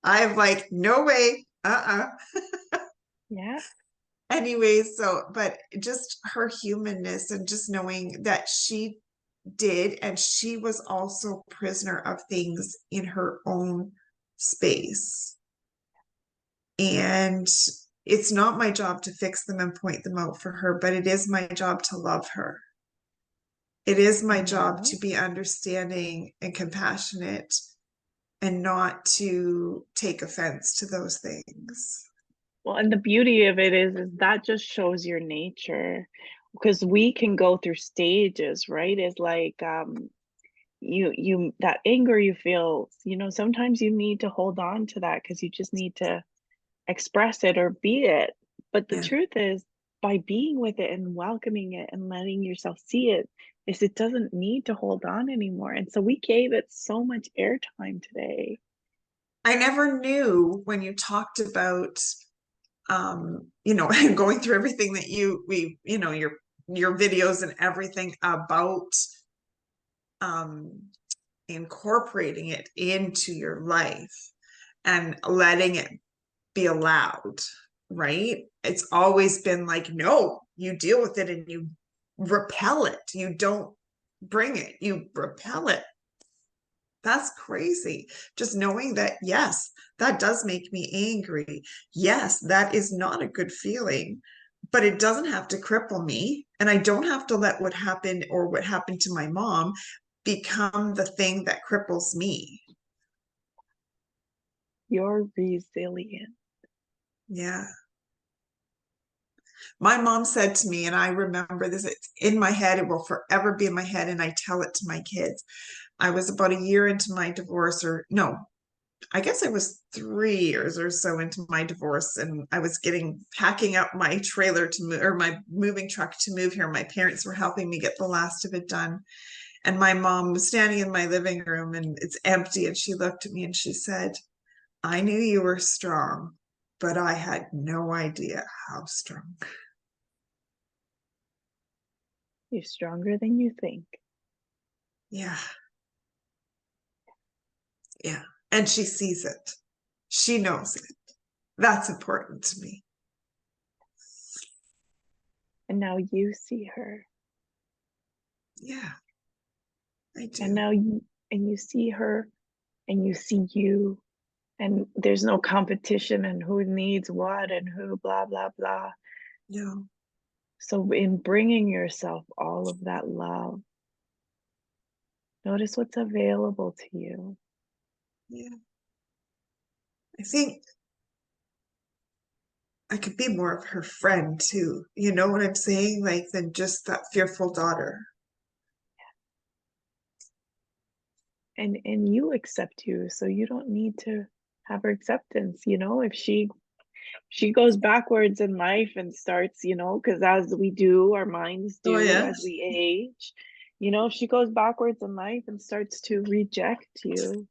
I'm like, no way, Yeah. anyways. So but just her humanness, and just knowing that she did, and she was also prisoner of things in her own space, and it's not my job to fix them and point them out for her, but it is my job to love her. It is my job Yeah. to be understanding and compassionate, and not to take offense to those things. Well, and the beauty of it is that just shows your nature because we can go through stages, right? It's like you that anger you feel, sometimes you need to hold on to that because you just need to express it or be it. But the Yeah. truth is, by being with it and welcoming it and letting yourself see it, is it doesn't need to hold on anymore. And so we gave it so much airtime today. I never knew when you talked about going through everything that your videos and everything about um incorporating it into your life and letting it be allowed, right? It's always been like, no, you deal with it and you repel it. You don't bring it, you repel it. That's crazy. Just knowing that, yes, that does make me angry. Yes, that is not a good feeling, but it doesn't have to cripple me. And I don't have to let what happened or what happened to my mom become the thing that cripples me. You're resilient. Yeah. My mom said to me, and I remember this, it's in my head, it will forever be in my head, and I tell it to my kids. I was about a year into my divorce, or no, I guess I was 3 years or so into my divorce, and I was packing up my trailer to move, or my moving truck to move here. My parents were helping me get the last of it done. And my mom was standing in my living room and it's empty. And she looked at me and she said, I knew you were strong, but I had no idea how strong. You're stronger than you think. Yeah. Yeah. And she sees it. She knows it. That's important to me. And now you see her. Yeah, I And do. now you see her and you see you. And there's no competition and who needs what and who blah, blah, blah. No. So in bringing yourself all of that love, notice what's available to you. Yeah. I think I could be more of her friend too. You know what I'm saying? Like, than just that fearful daughter. And you accept you, so you don't need to have her acceptance. If she goes backwards in life and starts, because as we do, our minds Oh, do yeah. as we age, if she goes backwards in life and starts to reject you,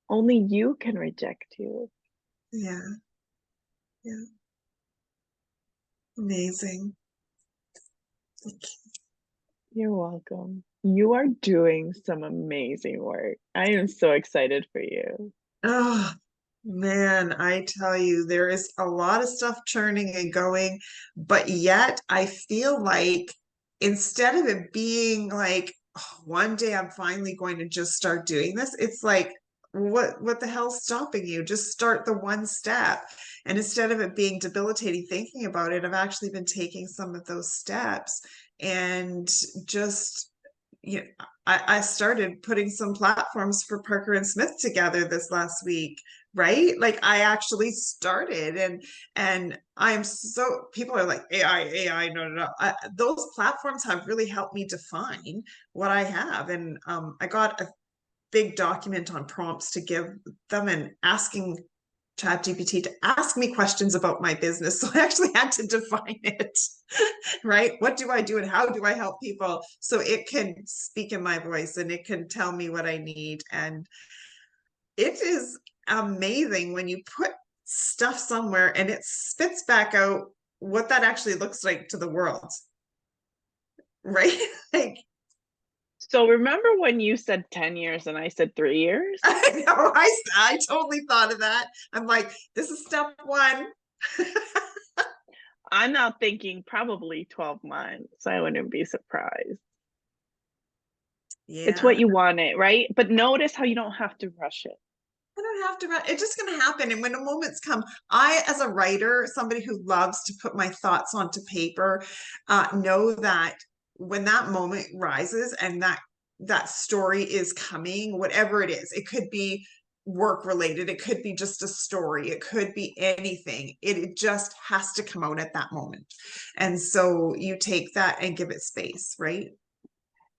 only you can reject you. Yeah. Yeah. Amazing. You're welcome. You are doing some amazing work. I am so excited for you. Oh, man, I tell you, there is a lot of stuff churning and going, but yet I feel like instead of it being like, "Oh, one day I'm finally going to just start doing this," it's like, what the hell's stopping you? Just start the one step. And instead of it being debilitating thinking about it, I've actually been taking some of those steps and just you know, I started putting some platforms for Parker and Smith together this last week, right? Like I actually started and I'm so people are like AI, no, no, no. Those platforms have really helped me define what I have. And I got a big document on prompts to give them and asking ChatGPT to ask me questions about my business. So I actually had to define it, right? What do I do and how do I help people so it can speak in my voice and it can tell me what I need. And it is amazing when you put stuff somewhere and it spits back out what that actually looks like to the world, right? Like, So remember when you said 10 years and I said 3 years? I know, I totally thought of that. I'm like, this is step one. I'm now thinking probably 12 months. I wouldn't be surprised. It's Yeah. what you want it, right? But notice how you don't have to rush it. I don't have to run. It's just going to happen. And when the moments come, I, as a writer, somebody who loves to put my thoughts onto paper, know that when that moment rises and that story is coming, whatever it is, it could be work related, it could be just a story, it could be anything. It just has to come out at that moment. And so you take that and give it space, right?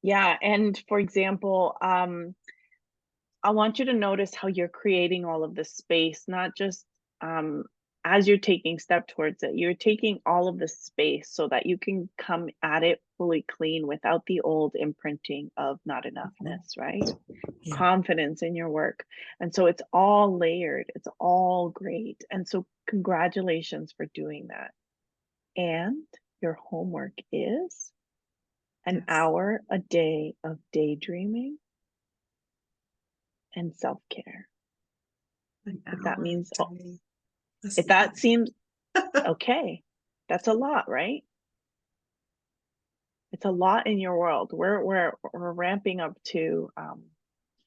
Yeah, and for example, I want you to notice how you're creating all of this space, not just um, as you're taking step towards it. You're taking all of the space so that you can come at it fully clean without the old imprinting of not enoughness, right? Yeah. Confidence in your work. And so it's all layered, it's all great. And so congratulations for doing that. And your homework is an Yes. hour a day of daydreaming and self-care. An If that hour means, a day. if Listen. that seems okay, that's a lot, right? It's a lot in your world. We're ramping up to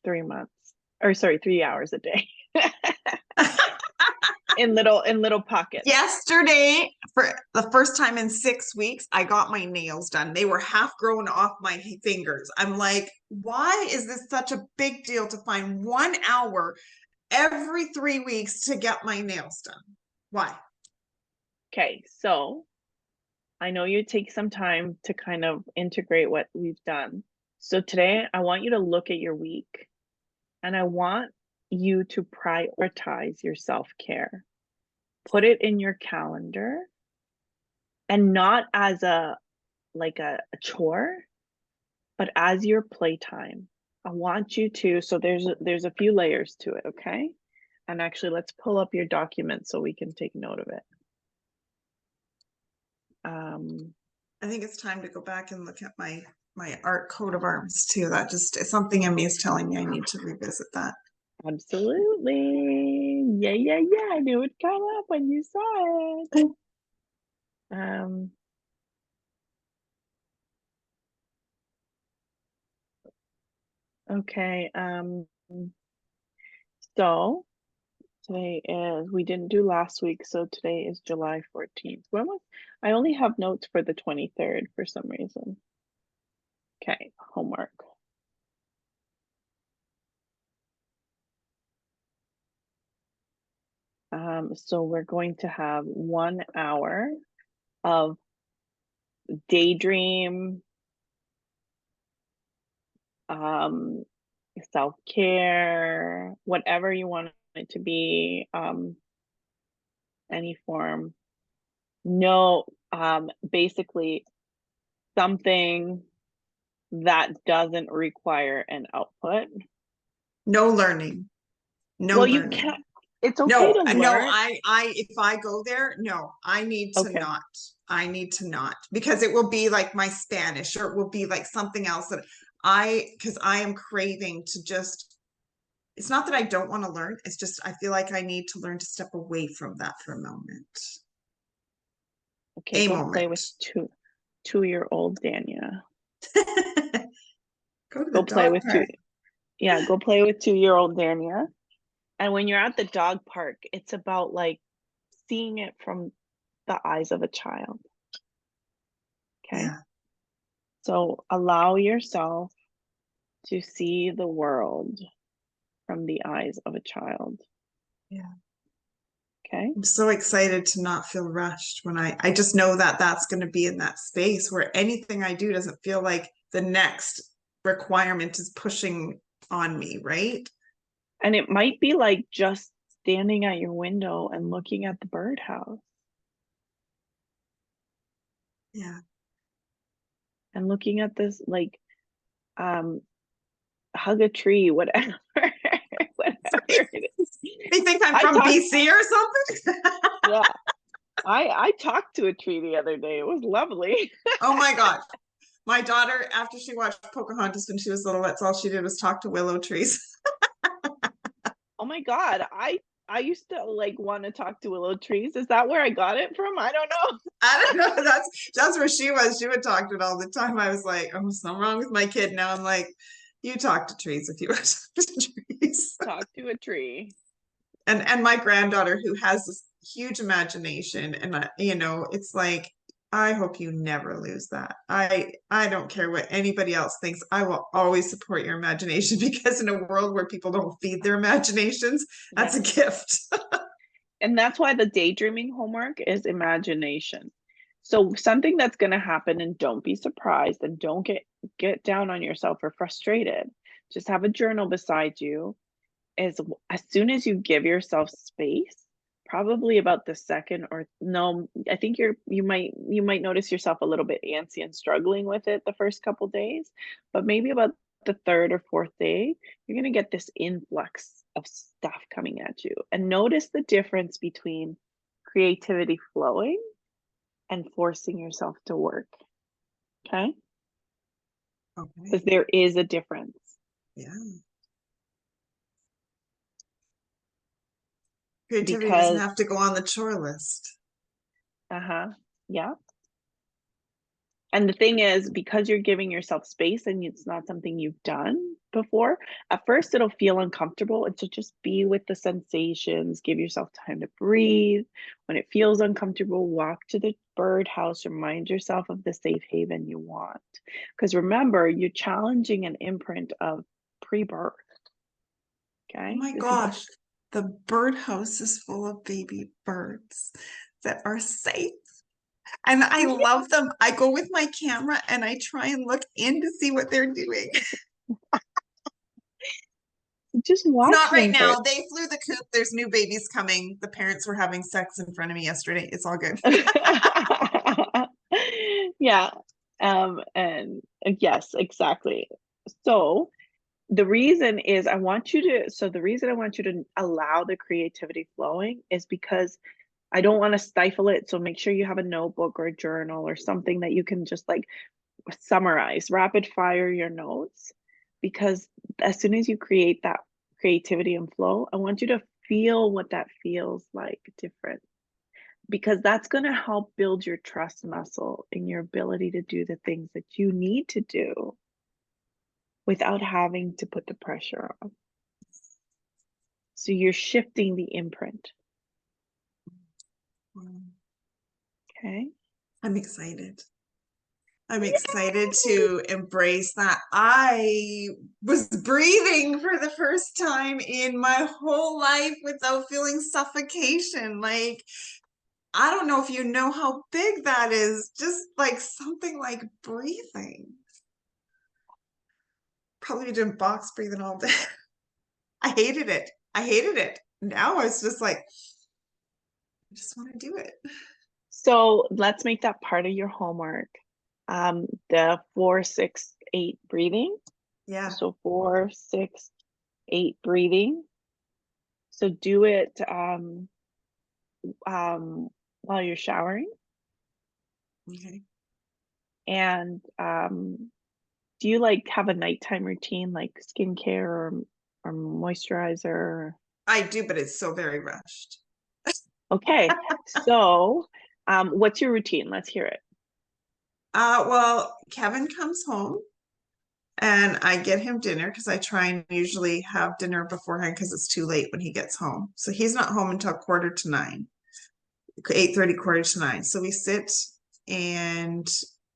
3 months, or sorry, 3 hours a day in little pockets. Yesterday, for the first time in 6 weeks, I got my nails done. They were half grown off my fingers. I'm like, why is this such a big deal to find 1 hour every 3 weeks to get my nails done? Why? Okay, so I know you take some time to kind of integrate what we've done. So today, I want you to look at your week and I want you to prioritize your self-care. Put it in your calendar and not as a like a chore, but as your playtime. I want you to, so there's a few layers to it, okay? And actually, let's pull up your document so we can take note of it. I think it's time to go back and look at my art coat of arms too. That just something in me is telling me I need to revisit that. Absolutely. Yeah, yeah, yeah. I knew it'd come up when you saw it. Um, okay. So today is, we didn't do last week, so today is July 14th. When was, I only have notes for the 23rd for some reason. Okay, homework. So we're going to have 1 hour of daydream, self-care, whatever you want it to be, any form. No, basically something that doesn't require an output. No learning. No Well, you learning. can't, it's okay No, to no, learn. if I go there, no, I need to Okay. not. I need to not because it will be like my Spanish or it will be like something else that because I am craving to just, it's not that I don't want to learn. It's just, I feel like I need to learn to step away from that for a moment. Okay, A go play moment. with 2-year-old Dania. Go to the Go play dog with two, park. yeah, go play with 2-year-old Dania. And when you're at the dog park, it's about like seeing it from the eyes of a child. Okay. Yeah. So allow yourself to see the world from the eyes of a child. Yeah. Okay. I'm so excited to not feel rushed when I just know that that's going to be in that space where anything I do doesn't feel like the next requirement is pushing on me, right? And it might be like just standing at your window and looking at the birdhouse Yeah. and looking at this, like, um, hug a tree, whatever, whatever it is. They think I'm I from talked, BC or something. yeah, I talked to a tree the other day. It was lovely. Oh my gosh. My daughter, after she watched Pocahontas when she was little, that's all she did was talk to willow trees. Oh my God, I used to like want to talk to willow trees. Is that where I got it from? I don't know. I don't know. That's where she was. She would talk to it all the time. I was like, oh, something wrong with my kid. Now I'm like, you talk to trees if you want to talk to trees. Talk to a tree. And my granddaughter who has this huge imagination and it's like I hope you never lose that. I don't care what anybody else thinks. I will always support your imagination because in a world where people don't feed their imaginations, that's a Yes. gift. And that's why the daydreaming homework is imagination. So something that's going to happen, and don't be surprised and don't get down on yourself or frustrated. Just have a journal beside you. Is as soon as you give yourself space, probably about the second, or no, I think you might notice yourself a little bit antsy and struggling with it the first couple days, but maybe about the third or fourth day, you're going to get this influx of stuff coming at you. And notice the difference between creativity flowing and forcing yourself to work. Okay? Because Okay. there is a difference. Yeah. Creativity doesn't Because, have to go on the chore list. uh-huh, yeah. And the thing is, because you're giving yourself space and it's not something you've done before, at first it'll feel uncomfortable. And so just be with the sensations, give yourself time to breathe. When it feels uncomfortable, walk to the birdhouse, remind yourself of the safe haven you want. Because remember, you're challenging an imprint of pre-birth. Oh Okay. my This is the gosh. The birdhouse is full of baby birds that are safe. And I love them. I go with my camera and I try and look in to see what they're doing. Just watch Not right them for now. They flew the coop. There's new babies coming. The parents were having sex in front of me yesterday. It's all good. Yeah. And yes, exactly. So the reason is I want you to, so the reason I want you to allow the creativity flowing is because I don't want to stifle it. So make sure you have a notebook or a journal or something that you can just like summarize, rapid fire your notes. Because as soon as you create that creativity and flow, I want you to feel what that feels like different, because that's going to help build your trust muscle in your ability to do the things that you need to do without having to put the pressure on. So you're shifting the imprint. Okay. I'm excited. I'm excited to embrace that. I was breathing for the first time in my whole life without feeling suffocation. Like, I don't know if you know how big that is, just like something like breathing. Probably doing box breathing all day. I hated it. I hated it. Now it's just like, I just want to do it. So let's make that part of your homework. The 4-6-8 breathing. Yeah. So 4-6-8 breathing. So do it while you're showering. Okay. And do you like have a nighttime routine like skincare or moisturizer? I do, but it's so very rushed. Okay, so what's your routine? Let's hear it. Well, Kevin comes home and I get him dinner because I try and usually have dinner beforehand because it's too late when he gets home. So he's not home until 8:45, 8:30, 8:45. So we sit and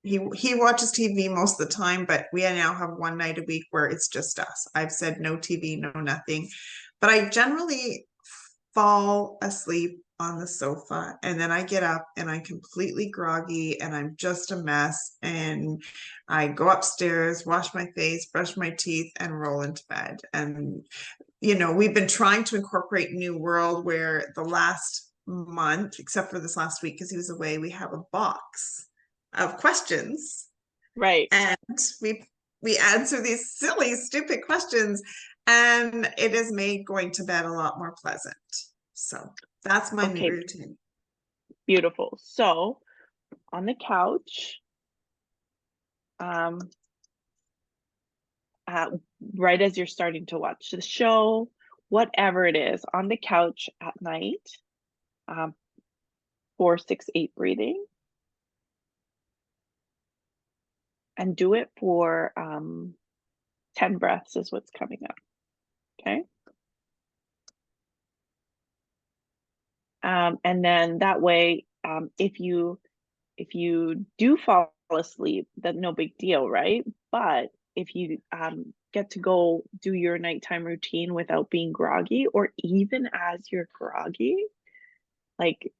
he watches TV most of the time, but we now have one night a week where it's just us. I've said no TV, no nothing. But I generally fall asleep on the sofa and then I get up and I'm completely groggy and I'm just a mess and I go upstairs, wash my face, brush my teeth and roll into bed. And we've been trying to incorporate New World where the last month, except for this last week because he was away, we have a box of questions Right. and we answer these silly, stupid questions, and it has made going to bed a lot more pleasant. So that's my new Okay, routine. beautiful. So on the couch, um, uh, right as you're starting to watch the show, whatever it is, on the couch at night, um, 4-6-8 breathing, and do it for 10 breaths is what's coming up. Okay. And then that way, if you do fall asleep, then no big deal, right? But if you get to go do your nighttime routine without being groggy, or even as you're groggy, like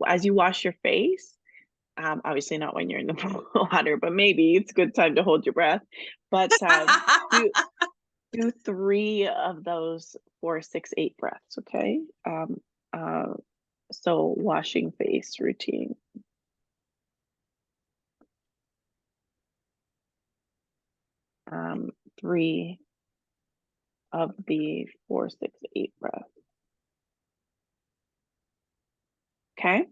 as you wash your face, obviously not when you're in the water, but maybe it's a good time to hold your breath. But do 3 of those 4-6-8 breaths, okay? Uh, so washing face routine. 3 of the 4-6-8 breaths. Okay.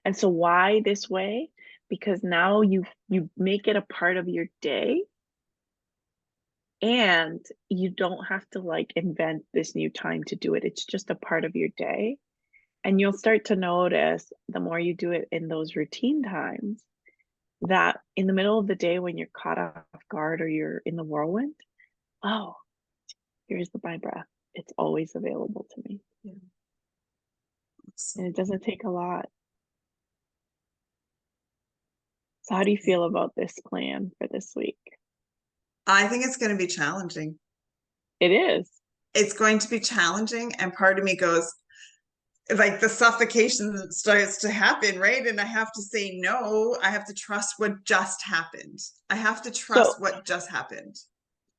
And so why this way? Because now you make it a part of your day, and you don't have to like invent this new time to do it. It's just a part of your day. And you'll start to notice the more you do it in those routine times that in the middle of the day when you're caught off guard or you're in the whirlwind, oh, here's my breath. It's always available to me. Yeah. And it doesn't take a lot. So how do you feel about this plan for this week? I think it's going to be challenging. It is. It's going to be challenging. And part of me goes, like the suffocation that starts to happen, right? And I have to say no. I have to trust what just happened. I have to trust So what just happened.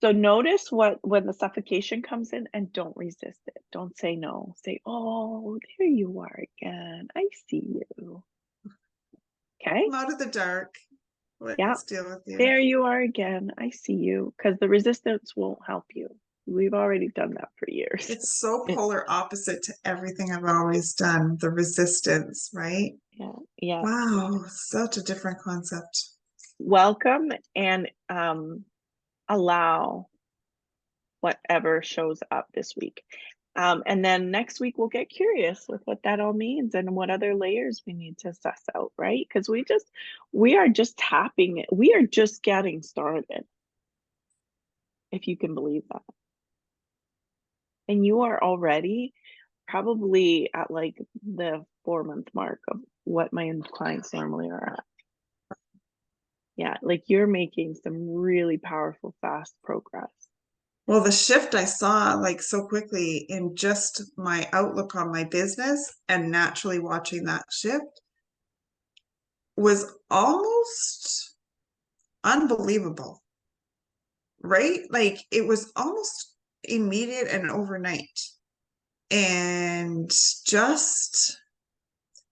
so notice what when the suffocation comes in and don't resist it. Don't say no. Say, "Oh, there you are again. I see you." Okay? Come out of the dark. Yeah. Let's deal with you. There you are again. I see you. Because the resistance won't help you. We've already done that for years. It's so polar opposite to everything I've always done, the resistance, right? Yeah. Yeah. Wow, such a different concept. Welcome and allow whatever shows up this week. And then next week we'll get curious with what that all means and what other layers we need to suss out, right? Because we are just tapping it. We are just getting started, if you can believe that. And you are already probably at like the 4-month mark of what my clients normally are at. Yeah, like you're making some really powerful, fast progress. Well, the shift I saw like so quickly in just my outlook on my business and naturally watching that shift was almost unbelievable, right? Like it was almost immediate and overnight. And just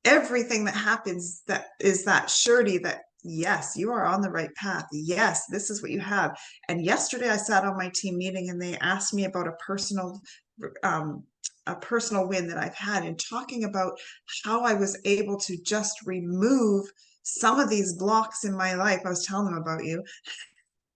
everything that happens that is that surety that yes, you are on the right path. Yes, this is what you have. And yesterday I sat on my team meeting and they asked me about um, a personal win that I've had in talking about how I was able to just remove some of these blocks in my life. I was telling them about you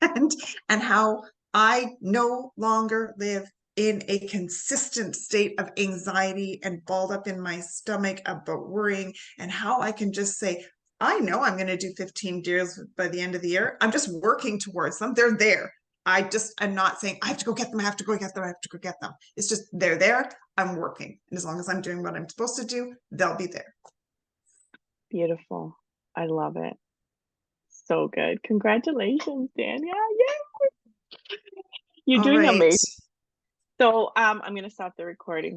and and how I no longer live in a consistent state of anxiety and balled up in my stomach about worrying, and how I can just say, I know I'm going to do 15 deals by the end of the year. I'm just working towards them. They're there. I'm not saying I have to go get them. I have to go get them. I have to go get them. It's just they're there. I'm working. And as long as I'm doing what I'm supposed to do, they'll be there. Beautiful. I love it. So good. Congratulations, Dania. Yay! You're All doing right. amazing. So I'm gonna stop the recording.